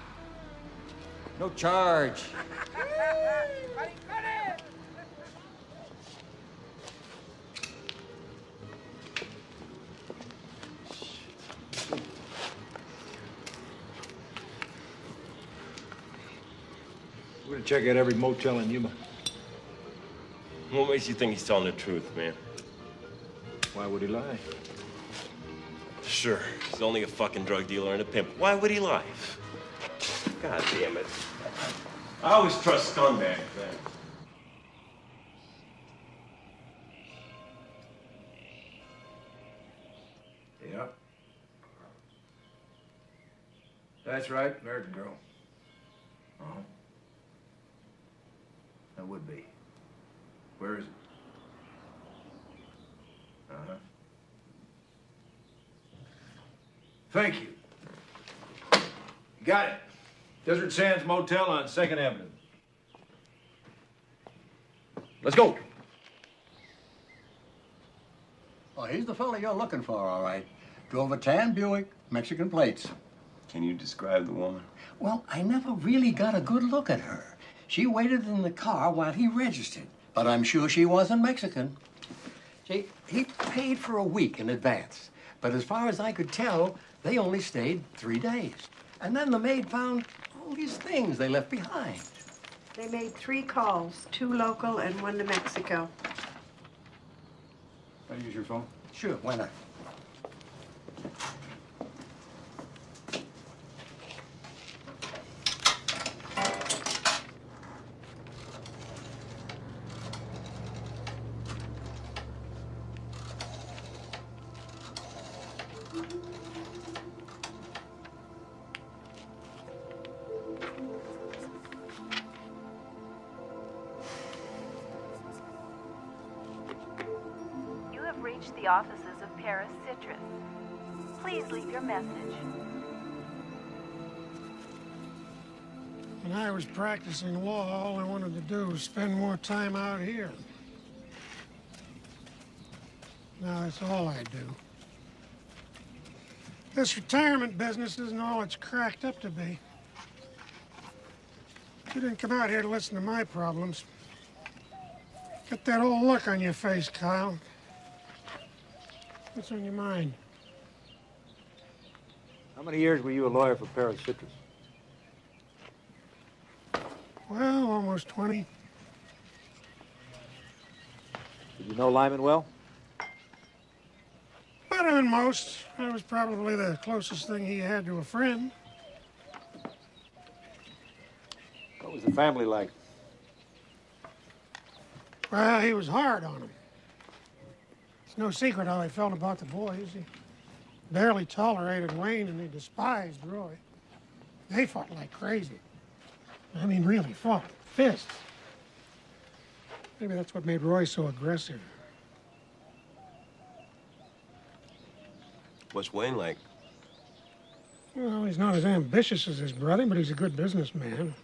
No charge. We're gonna check out every motel in Yuma. What makes you think he's telling the truth, man? Why would he lie? Sure, he's only a fucking drug dealer and a pimp. Why would he lie? God damn it. I always trust scumbags, man. Yeah. That's right, American girl. Uh-huh. That would be. Where is it? Uh-huh. Thank you. Got it. Desert Sands Motel on 2nd Avenue. Let's go. Oh, he's the fella you're looking for, all right. Drove a tan Buick, Mexican plates. Can you describe the woman? Well, I never really got a good look at her. She waited in the car while he registered, but I'm sure she wasn't Mexican. See, he paid for a week in advance, but as far as I could tell, they only stayed 3 days. And then the maid found all these things they left behind. They made 3 calls, 2 local and 1 to Mexico. Can I use your phone? Sure, why not? The offices of Paris Citrus. Please leave your message. When I was practicing law, all I wanted to do was spend more time out here. Now that's all I do. This retirement business isn't all it's cracked up to be. You didn't come out here to listen to my problems. Get that old look on your face, Kyle. What's on your mind? How many years were you a lawyer for Paris Citrus? Well, almost 20. Did you know Lyman well? Better than most. That was probably the closest thing he had to a friend. What was the family like? Well, he was hard on them. It's no secret how he felt about the boys. He barely tolerated Wayne, and he despised Roy. They fought like crazy. I mean, really fought. Fists. Maybe that's what made Roy so aggressive. What's Wayne like? Well, he's not as ambitious as his brother, but he's a good businessman.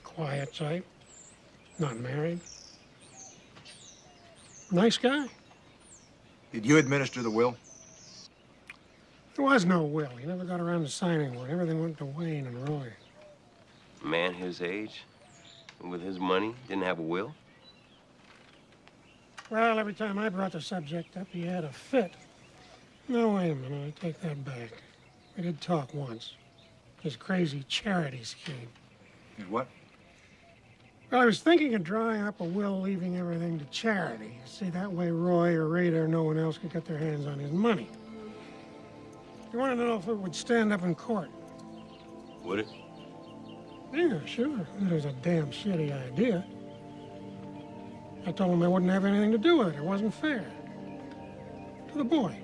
Quiet type. Not married. Nice guy. Did you administer the will? There was no will. He never got around to signing one. Everything went to Wayne and Roy. A man his age, and with his money, didn't have a will? Well, every time I brought the subject up, he had a fit. No, wait a minute. I take that back. We did talk once. His crazy charity scheme. His what? Well, I was thinking of drawing up a will leaving everything to charity. See, that way Roy or Rita or no one else could get their hands on his money. You want to know if it would stand up in court? Would it? Yeah, sure. It was a damn shitty idea. I told him I wouldn't have anything to do with it. It wasn't fair. To the boys.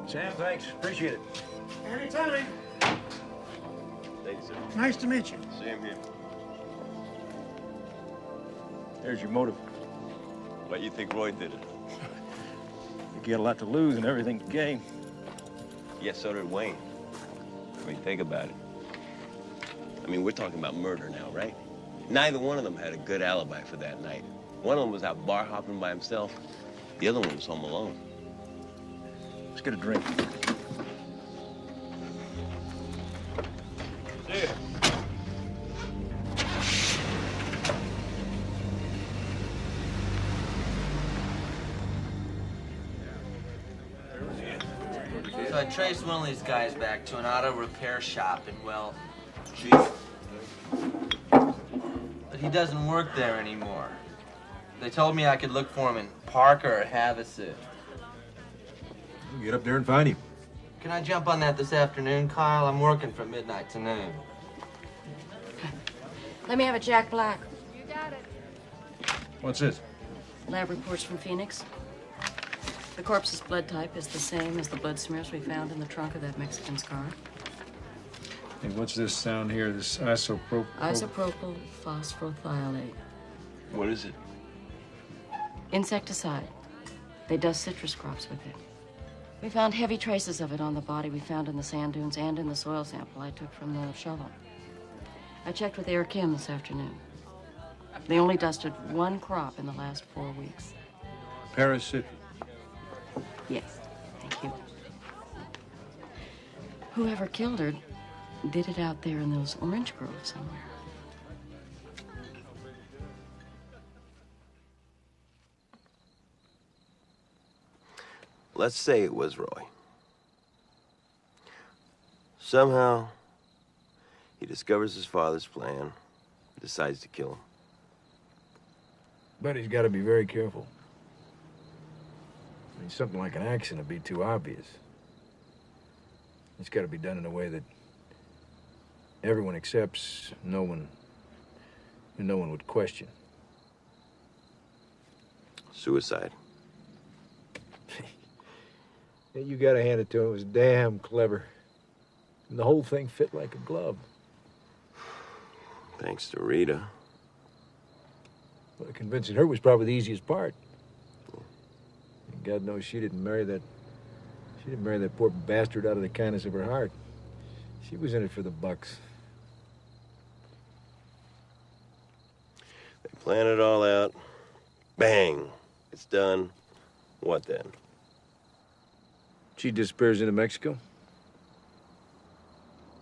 Sam, thanks. Appreciate it. Anytime. Thanks, sir. Nice to meet you. Same here. There's your motive. Why do you think Roy did it? You got a lot to lose and everything to gain. Yes, so did Wayne. I mean, think about it. I mean, we're talking about murder now, right? Neither one of them had a good alibi for that night. One of them was out bar hopping by himself. The other one was home alone. Let's get a drink. See ya. So I traced one of these guys back to an auto repair shop in, well, but he doesn't work there anymore. They told me I could look for him in Parker or Havasu. Get up there and find him. Can I jump on that this afternoon, Kyle? I'm working from midnight to noon. Let me have a Jack Black. You got it. What's this? Lab reports from Phoenix. The corpse's blood type is the same as the blood smears we found in the trunk of that Mexican's car. And what's this down here, this isopropyl? Isopropyl phosphorothiolate. What is it? Insecticide. They dust citrus crops with it. We found heavy traces of it on the body we found in the sand dunes and in the soil sample I took from the shovel. I checked with Air Chem this afternoon. They only dusted one crop in the last 4 weeks. Parasitic. Yes, thank you. Whoever killed her did it out there in those orange groves somewhere. Let's say it was Roy. Somehow, he discovers his father's plan, and decides to kill him. But he's got to be very careful. I mean, something like an accident would be too obvious. It's got to be done in a way that everyone accepts, no one would question. Suicide. You got to hand it to him. It was damn clever. And the whole thing fit like a glove. Thanks to Rita. Well, convincing her was probably the easiest part. And God knows she didn't marry that poor bastard out of the kindness of her heart. She was in it for the bucks. They plan it all out. Bang. It's done. What then? She disappears into Mexico.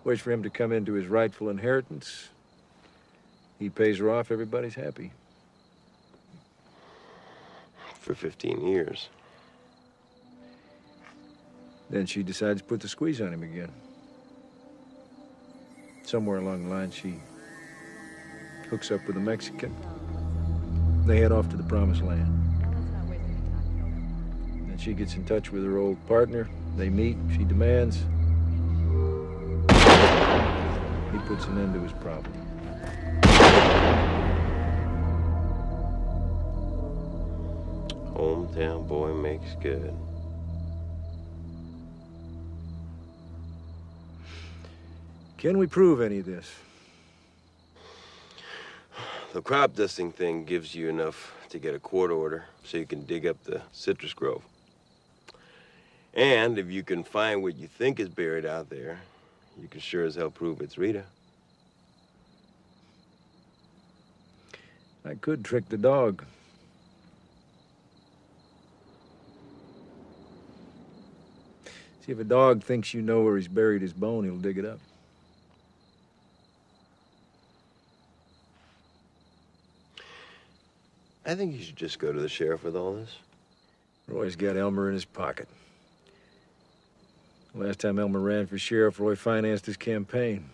Waits for him to come into his rightful inheritance. He pays her off, everybody's happy. For 15 years. Then she decides to put the squeeze on him again. Somewhere along the line, she hooks up with a Mexican. They head off to the promised land. Then she gets in touch with her old partner. They meet. She demands. He puts an end to his problem. Hometown boy makes good. Can we prove any of this? The crop dusting thing gives you enough to get a court order so you can dig up the citrus grove. And if you can find what you think is buried out there, you can sure as hell prove it's Rita. I could trick the dog. See, if a dog thinks you know where he's buried his bone, he'll dig it up. I think you should just go to the sheriff with all this. Roy's got Elmer in his pocket. Last time Elmer ran for sheriff, Roy financed his campaign.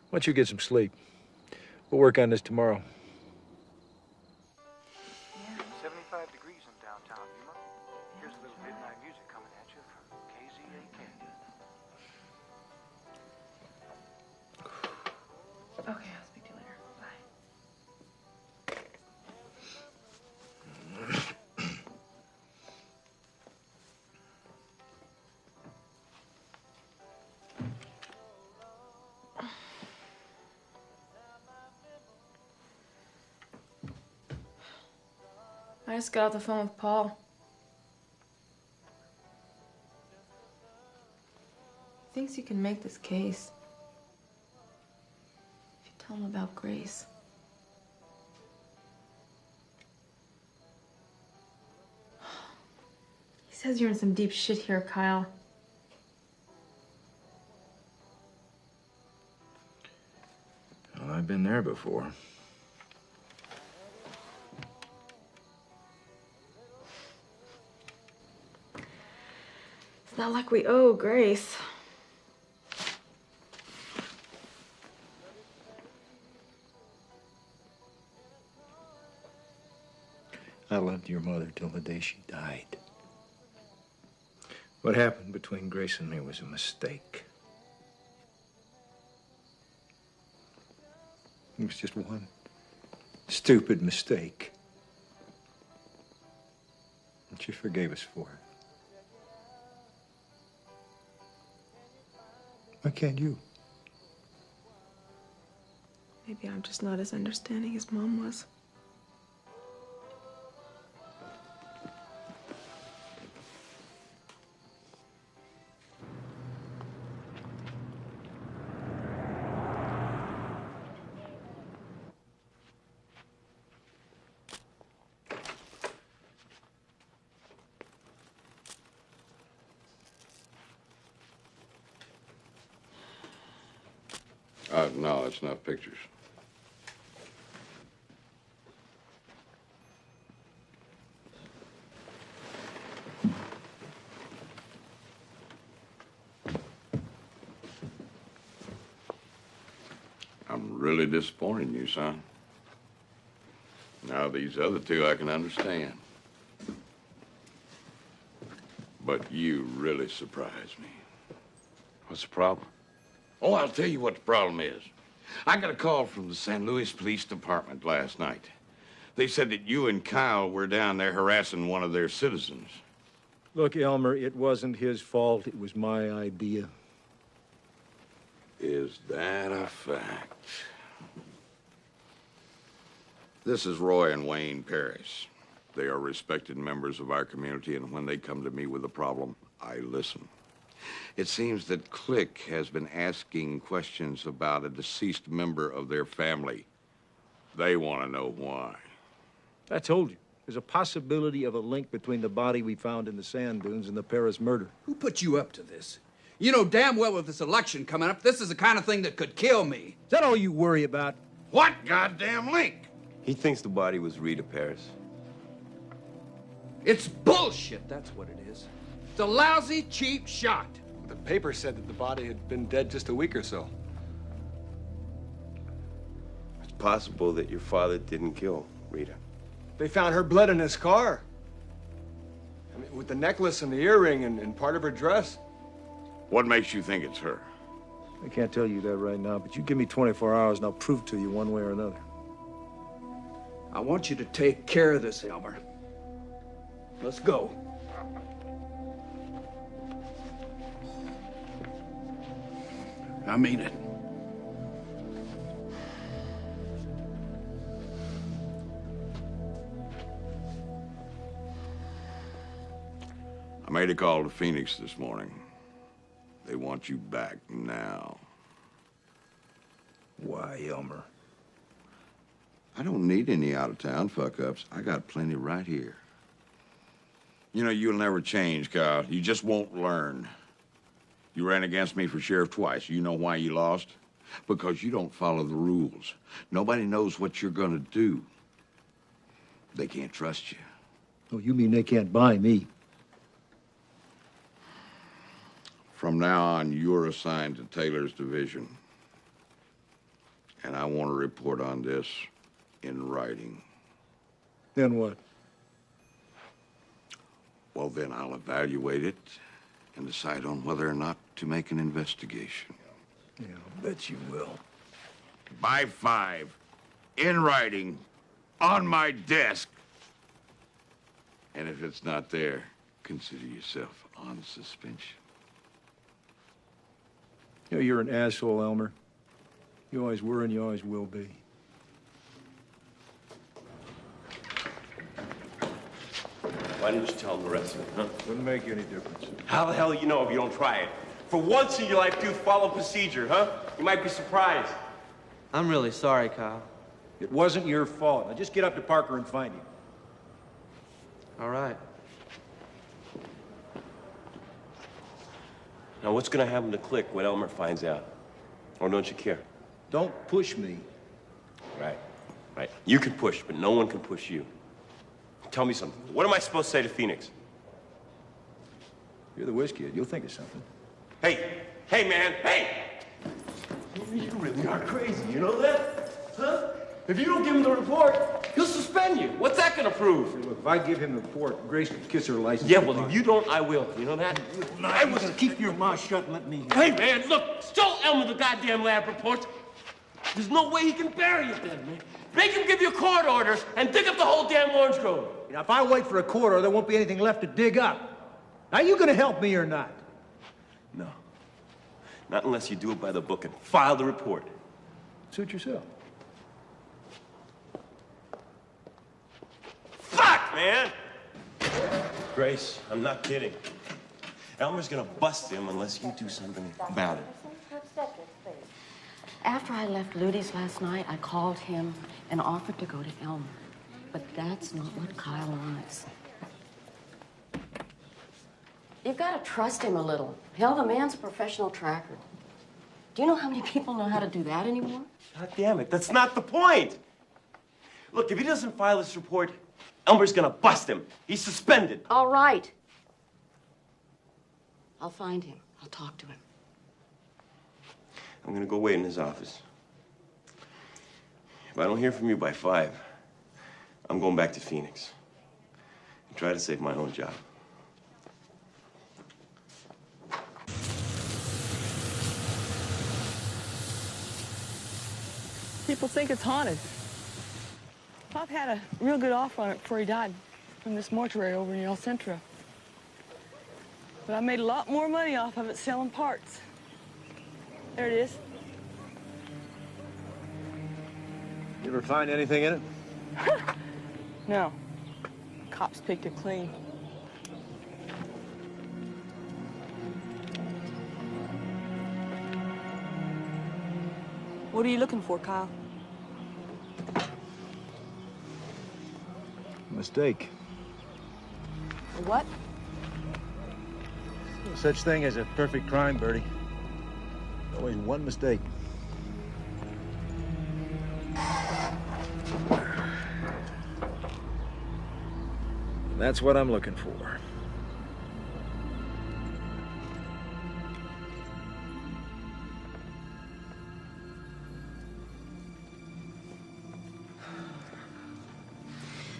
Why don't you get some sleep? We'll work on this tomorrow. 75 degrees in downtown Yuma. Here's a little midnight music coming at you from KZAK. Okay, I'll speak to you later. I just got off the phone with Paul. He thinks you can make this case. If you tell him about Grace. He says you're in some deep shit here, Kyle. Well, I've been there before. It's not like we owe Grace. I loved your mother till the day she died. What happened between Grace and me was a mistake. It was just one stupid mistake. And she forgave us for it. Why can't you? Maybe I'm just not as understanding as Mom was. No, that's enough pictures. I'm really disappointed in you, son. Now, these other two I can understand. But you really surprised me. What's the problem? Oh, I'll tell you what the problem is. I got a call from the San Luis Police Department last night. They said that you and Kyle were down there harassing one of their citizens. Look, Elmer, it wasn't his fault. It was my idea. Is that a fact? This is Roy and Wayne Parris. They are respected members of our community, and when they come to me with a problem, I listen. It seems that Click has been asking questions about a deceased member of their family. They want to know why. I told you. There's a possibility of a link between the body we found in the sand dunes and the Parris murder. Who put you up to this? You know damn well with this election coming up, this is the kind of thing that could kill me. Is that all you worry about? What goddamn link? He thinks the body was Rita Parris. It's bullshit, that's what it is. It's a lousy, cheap shot. The paper said that the body had been dead just a week or so. It's possible that your father didn't kill Rita. They found her blood in his car. I mean, with the necklace and the earring and part of her dress. What makes you think it's her? I can't tell you that right now, but you give me 24 hours and I'll prove it to you one way or another. I want you to take care of this, Elmer. Let's go. I mean it. I made a call to Phoenix this morning. They want you back now. Why, Elmer? I don't need any out-of-town fuck-ups. I got plenty right here. You know, you'll never change, Kyle. You just won't learn. You ran against me for sheriff twice. You know why you lost? Because you don't follow the rules. Nobody knows what you're gonna do. They can't trust you. Oh, you mean they can't buy me? From now on, you're assigned to Taylor's division. And I want to report on this in writing. Then what? Well, then I'll evaluate it and decide on whether or not to make an investigation. Yeah, I'll bet you will. By 5, in writing, on my desk. And if it's not there, consider yourself on suspension. You know, you're an asshole, Elmer. You always were and you always will be. Why didn't you tell him the rest of it, huh? Wouldn't make any difference. How the hell you know if you don't try it? For once in your life, dude, follow procedure, huh? You might be surprised. I'm really sorry, Kyle. It wasn't your fault. Now just get up to Parker and find him. All right. Now, what's gonna happen to Click when Elmer finds out? Or don't you care? Don't push me. Right, right. You can push, but no one can push you. Tell me something. What am I supposed to say to Phoenix? You're the whiz kid. You'll think of something. Hey, hey, man, hey! You really are crazy, you know that? Huh? If you don't give him the report, he'll suspend you. What's that gonna prove? Look, if I give him the report, Grace can kiss her license. Yeah, well, if you don't, I will. You know that? I was gonna keep your mouth shut and let me. Hey, man, look, show Elmer the goddamn lab reports. There's no way he can bury it then, man. Make him give you court orders and dig up the whole damn orange grove. Now, if I wait for a court order, there won't be anything left to dig up. Are you gonna help me or not? No. Not unless you do it by the book and file the report. Suit yourself. Fuck, man! Grace, I'm not kidding. Elmer's gonna bust him unless you do something about it. After I left Ludy's last night, I called him and offered to go to Elmer. But that's not what Kyle wants. You've got to trust him a little. Hell, the man's a professional tracker. Do you know how many people know how to do that anymore? God damn it, that's not the point. Look, if he doesn't file this report, Elmer's gonna bust him. He's suspended. All right. I'll find him. I'll talk to him. I'm gonna go wait in his office. If I don't hear from you by 5, I'm going back to Phoenix and try to save my own job. People think it's haunted. Pop had a real good offer on it before he died from this mortuary over in El Centro. But I made a lot more money off of it selling parts. There it is. You ever find anything in it? No. Cops picked it clean. What are you looking for, Kyle? A mistake. A what? No such thing as a perfect crime, Bertie. Always one mistake. That's what I'm looking for.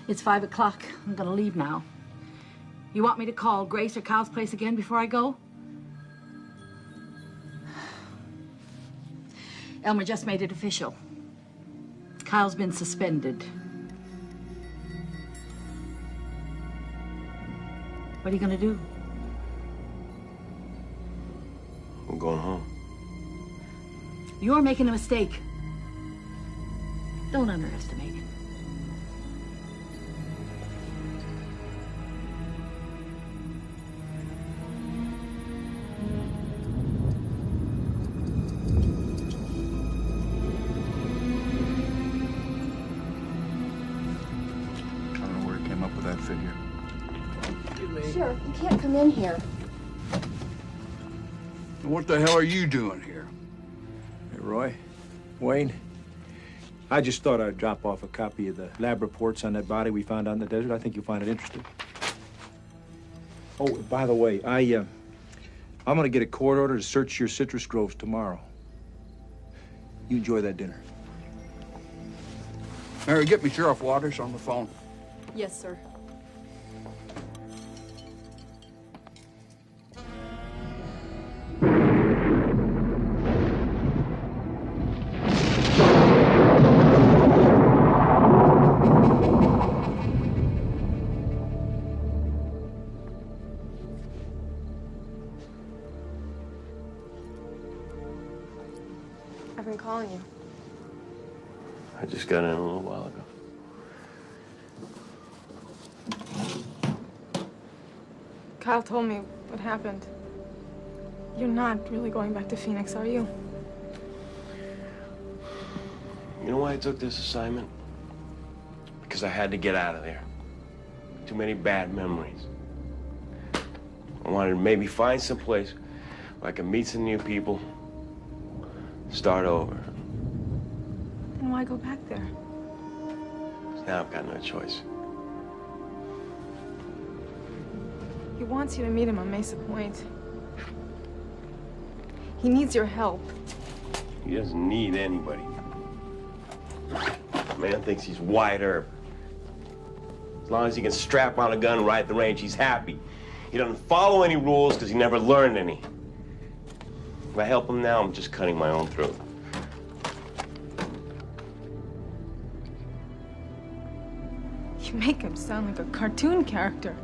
It's 5 o'clock. I'm gonna leave now. You want me to call Grace or Kyle's place again before I go? Elmer just made it official. Kyle's been suspended. What are you gonna do? I'm going home. You're making a mistake. Don't underestimate it. I don't know where he came up with that figure. Sheriff, you can't come in here. What the hell are you doing here? Hey, Roy, Wayne, I just thought I'd drop off a copy of the lab reports on that body we found out in the desert. I think you'll find it interesting. Oh, by the way, I'm gonna get a court order to search your citrus groves tomorrow. You enjoy that dinner. Mary, get me Sheriff Waters on the phone. Yes, sir. I've been calling you. I just got in a little while ago. Kyle told me what happened. You're not really going back to Phoenix, are you? You know why I took this assignment? Because I had to get out of there. Too many bad memories. I wanted to maybe find some place where I could meet some new people, start over. Then why go back there? Now I've got no choice. He wants you to meet him on Mesa Point. He needs your help. He doesn't need anybody. The man thinks he's Wyatt Earp. As long as he can strap on a gun and ride the range, he's happy. He doesn't follow any rules because he never learned any. If I help him now, I'm just cutting my own throat. You make him sound like a cartoon character.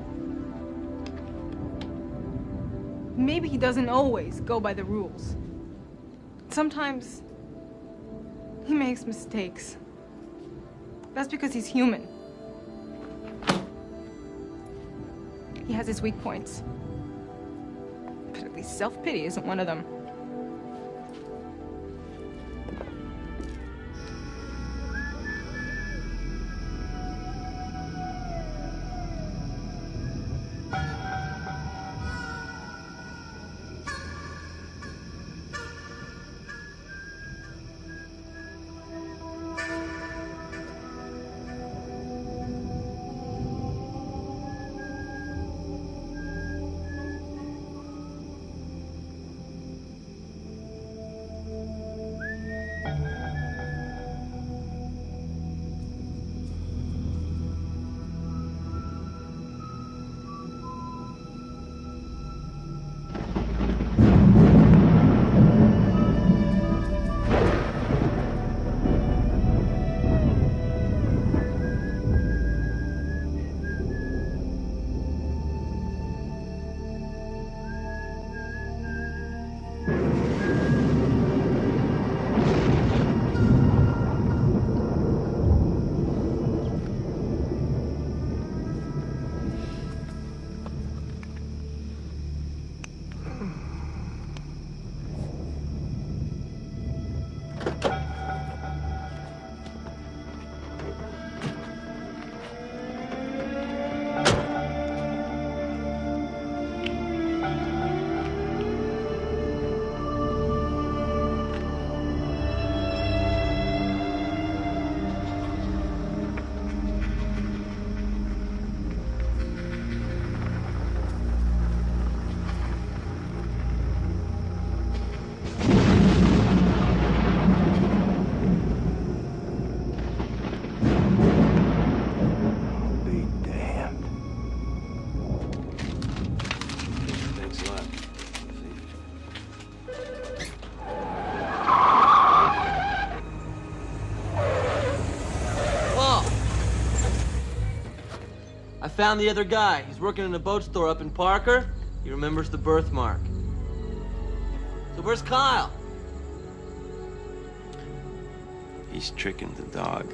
Maybe he doesn't always go by the rules. Sometimes he makes mistakes. That's because he's human. He has his weak points. But at least self-pity isn't one of them. I found the other guy. He's working in a boat store up in Parker. He remembers the birthmark. So where's Kyle? He's tricking the dog.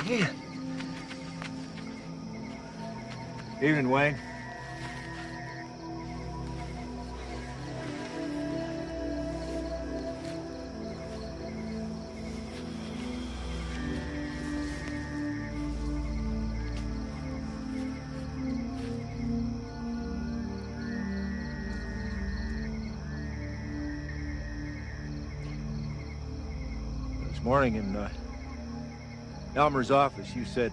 Yeah. Evening, Wayne. This morning in Elmer's office, you said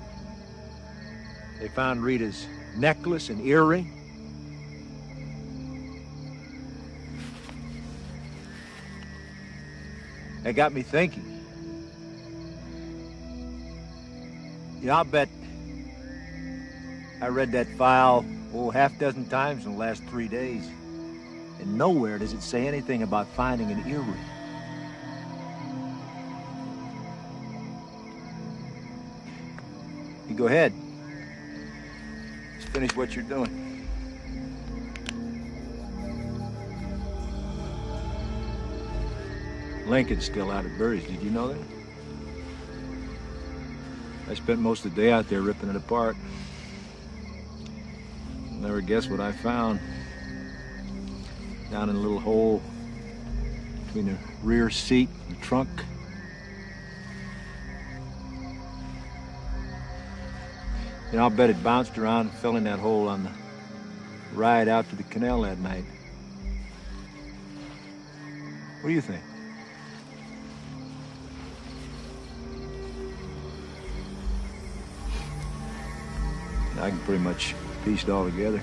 they found Rita's necklace and earring. That got me thinking. You know, I'll bet I read that file, half dozen times in the last 3 days. And nowhere does it say anything about finding an earring. You go ahead. Just finish what you're doing. Lincoln's still out at Burry's. Did you know that? I spent most of the day out there ripping it apart. You'll never guess what I found. Down in a little hole between the rear seat and the trunk. You know, I'll bet it bounced around and fell in that hole on the ride out to the canal that night. What do you think? I can pretty much piece it all together.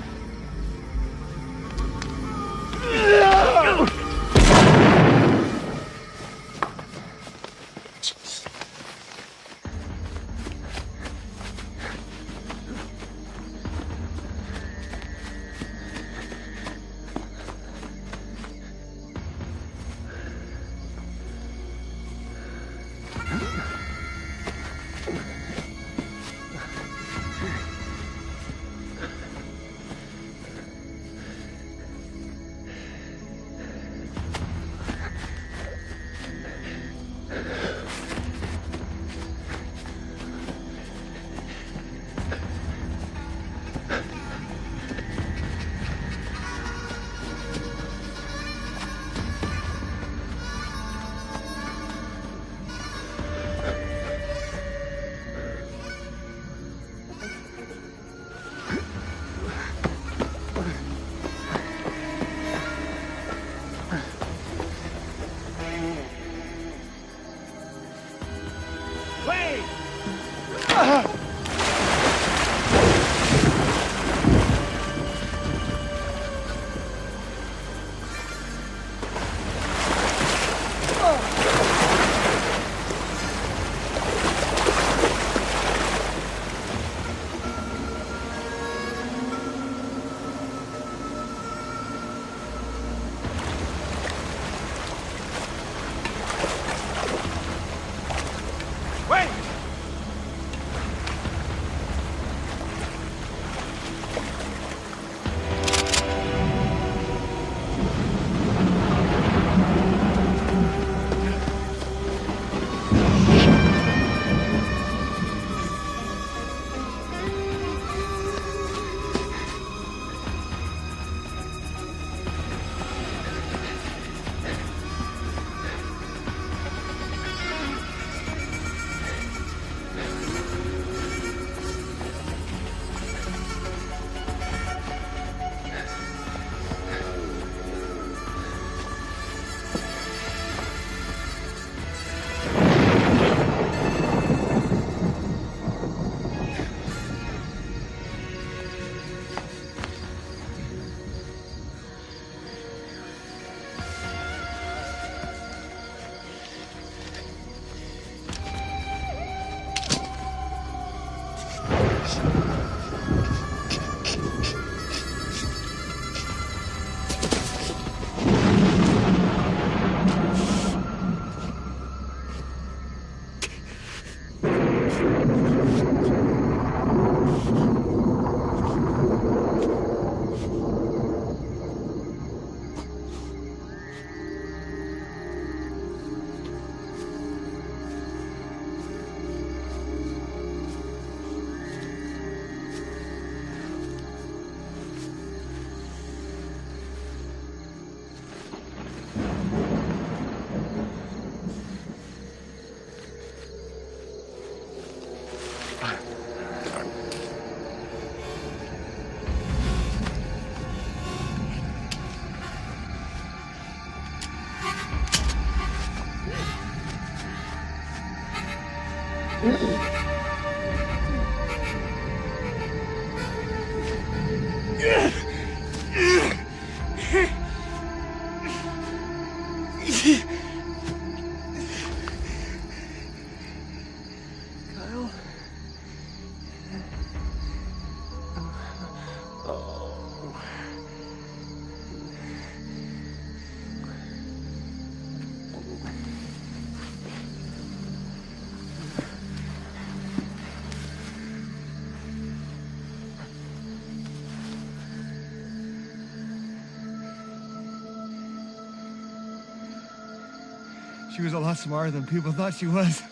She was a lot smarter than people thought she was.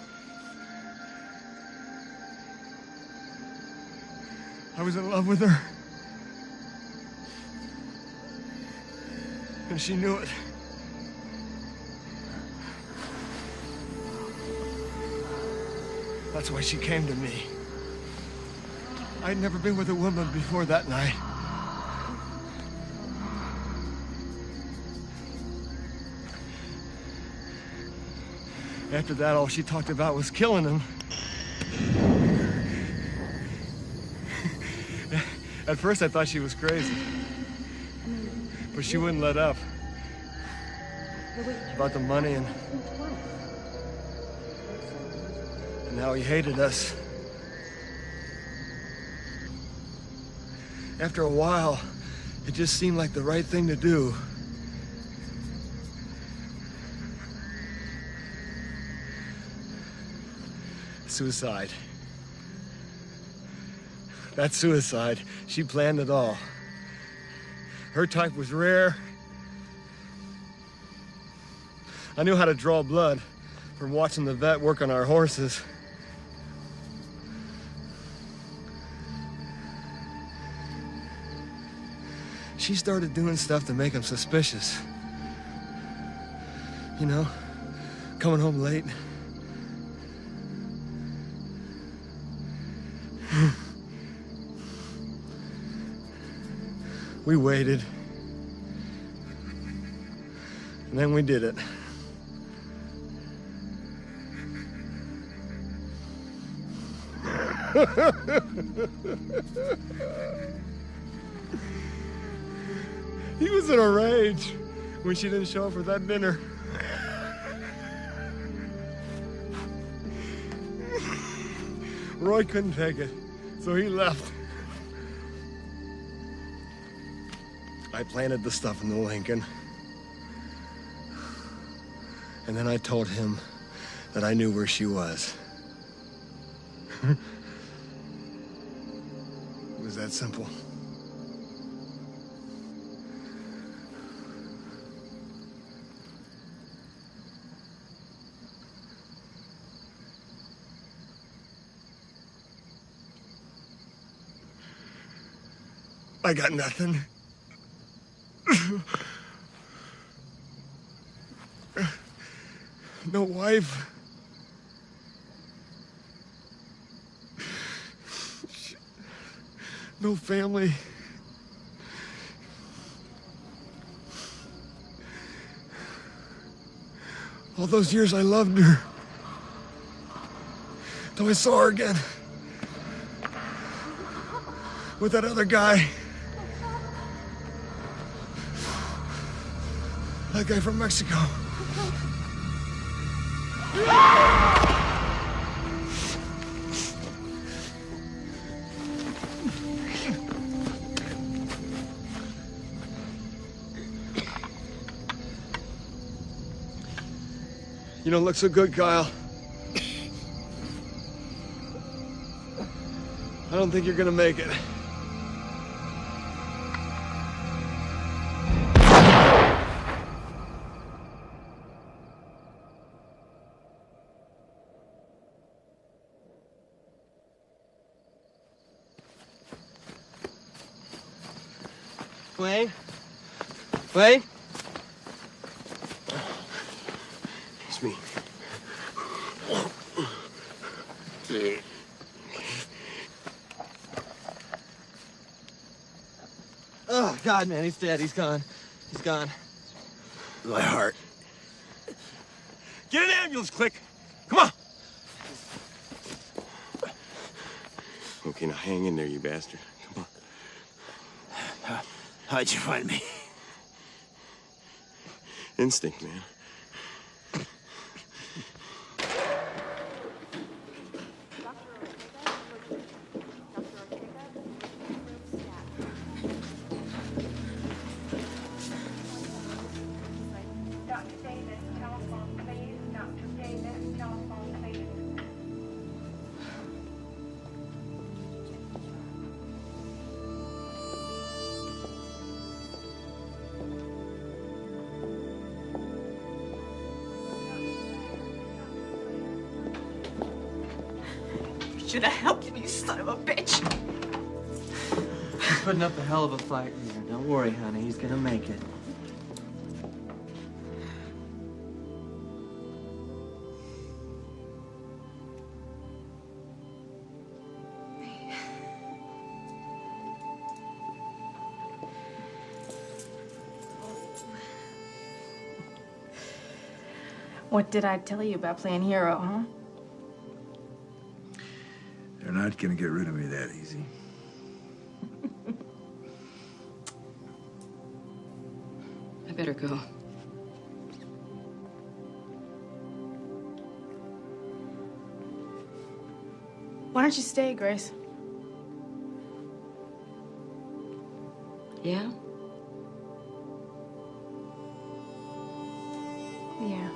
I was in love with her. And she knew it. That's why she came to me. I'd never been with a woman before that night. After that, all she talked about was killing him. At first, I thought she was crazy. But she wouldn't let up. About the money and how he hated us. After a while, it just seemed like the right thing to do. Suicide. That's suicide. She planned it all. Her type was rare. I knew how to draw blood from watching the vet work on our horses. She started doing stuff to make him suspicious. You know, coming home late. We waited. And then we did it. He was in a rage when she didn't show up for that dinner. Roy couldn't take it, so he left. I planted the stuff in the Lincoln. And then I told him that I knew where she was. It was that simple. I got nothing. No wife. No family. All those years I loved her. Till I saw her again. With that other guy. That guy from Mexico. You don't look so good, Kyle. I don't think you're gonna make it. Wayne? Wayne? It's me. Oh, God, man, he's dead. He's gone. He's gone. My heart. Get an ambulance, Click. Come on. Okay, now hang in there, you bastard. Come on. How'd you find me? Instinct, man. Should have helped him, you son of a bitch. He's putting up a hell of a fight here. Don't worry, honey. He's gonna make it. What did I tell you about playing hero, huh? They're not gonna get rid of me that easy. I better go. Why don't you stay, Grace? Yeah? Yeah.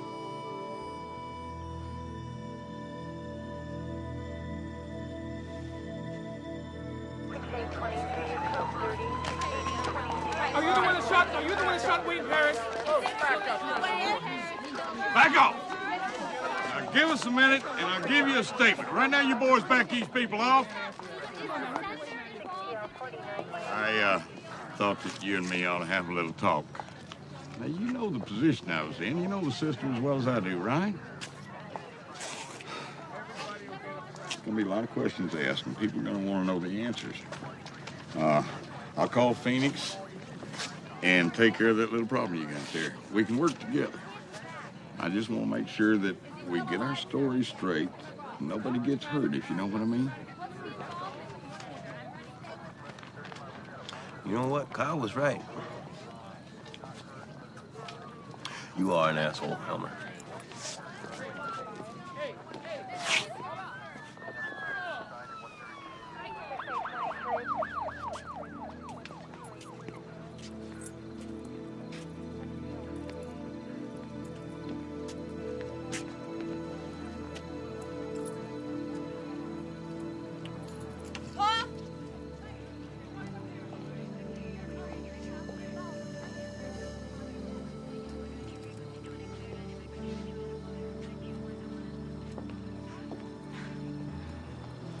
Are you the one that shot? Are you the one that shot Wayne Paris? Oh, back up. Back off! Now give us a minute, and I'll give you a statement. Right now, you boys back these people off. I thought that you and me ought to have a little talk. Now, you know the position I was in. You know the system as well as I do, right? There's gonna be a lot of questions asked, and people are gonna want to know the answers. I'll call Phoenix and take care of that little problem you got there. We can work together. I just want to make sure that we get our story straight. Nobody gets hurt, if you know what I mean. You know what? Kyle was right. You are an asshole, Elmer.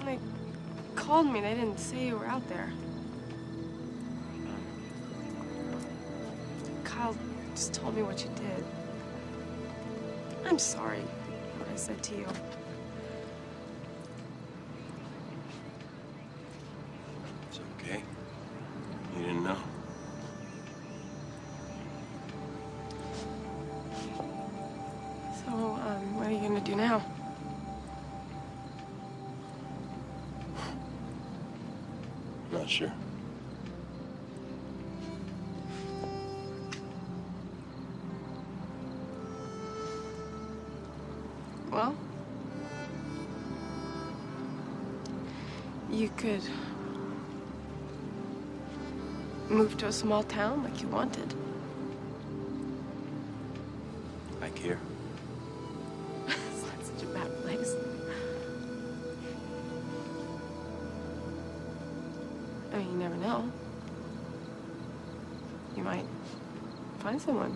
They called me. They didn't say you were out there. Kyle just told me what you did. I'm sorry what I said to you. It's okay. You didn't know. So, what are you gonna do now? Not sure. Well, you could move to a small town like you wanted. I care. I mean, you never know. You might find someone.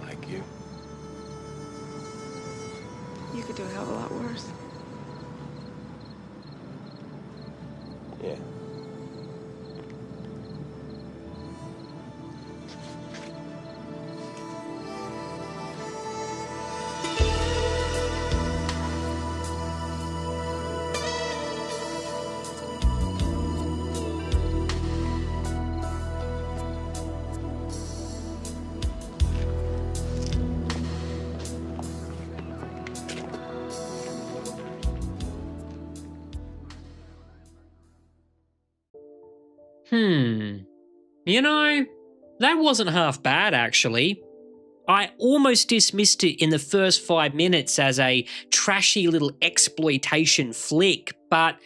Like you. You could do a hell of a lot worse. Yeah. You know, that wasn't half bad, actually. I almost dismissed it in the first 5 minutes as a trashy little exploitation flick, but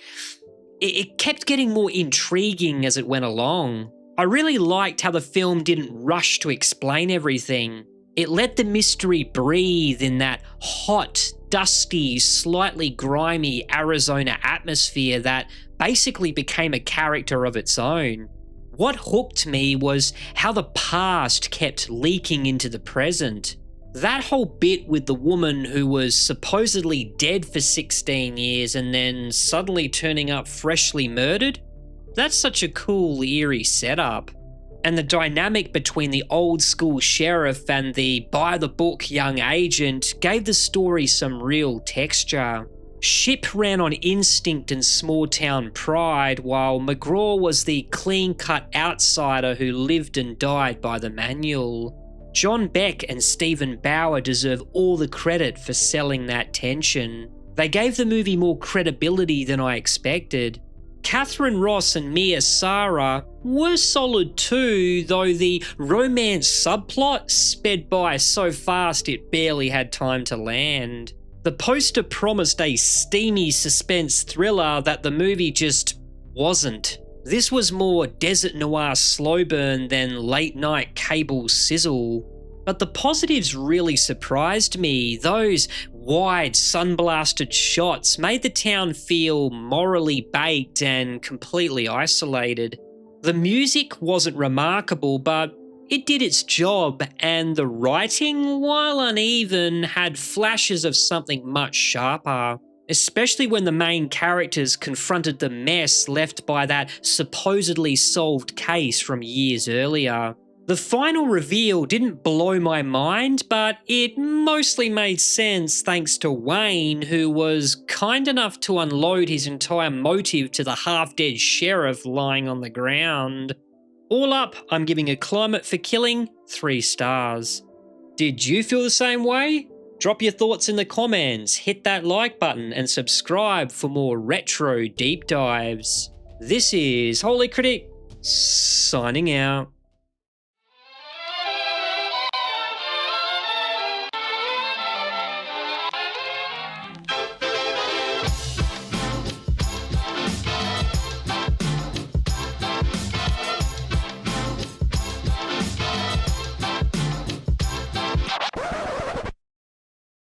it kept getting more intriguing as it went along. I really liked how the film didn't rush to explain everything. It let the mystery breathe in that hot, dusty, slightly grimy Arizona atmosphere that basically became a character of its own. What hooked me was how the past kept leaking into the present. That whole bit with the woman who was supposedly dead for 16 years and then suddenly turning up freshly murdered, that's such a cool, eerie setup. And the dynamic between the old school sheriff and the by-the-book young agent gave the story some real texture. Ship ran on instinct and small-town pride, while McGraw was the clean-cut outsider who lived and died by the manual. John Beck and Stephen Bauer deserve all the credit for selling that tension. They gave the movie more credibility than I expected. Katharine Ross and Mia Sara were solid too, though the romance subplot sped by so fast it barely had time to land. The poster promised a steamy suspense thriller that the movie just wasn't. This was more desert noir slow burn than late night cable sizzle. But the positives really surprised me. Those wide sun-blasted shots made the town feel morally baked and completely isolated. The music wasn't remarkable, but it did its job, and the writing, while uneven, had flashes of something much sharper, especially when the main characters confronted the mess left by that supposedly solved case from years earlier. The final reveal didn't blow my mind, but it mostly made sense thanks to Wayne, who was kind enough to unload his entire motive to the half-dead sheriff lying on the ground. All up, I'm giving A Climate for Killing 3 stars. Did you feel the same way? Drop your thoughts in the comments, hit that like button, and subscribe for more retro deep dives. This is Holy Critic, signing out.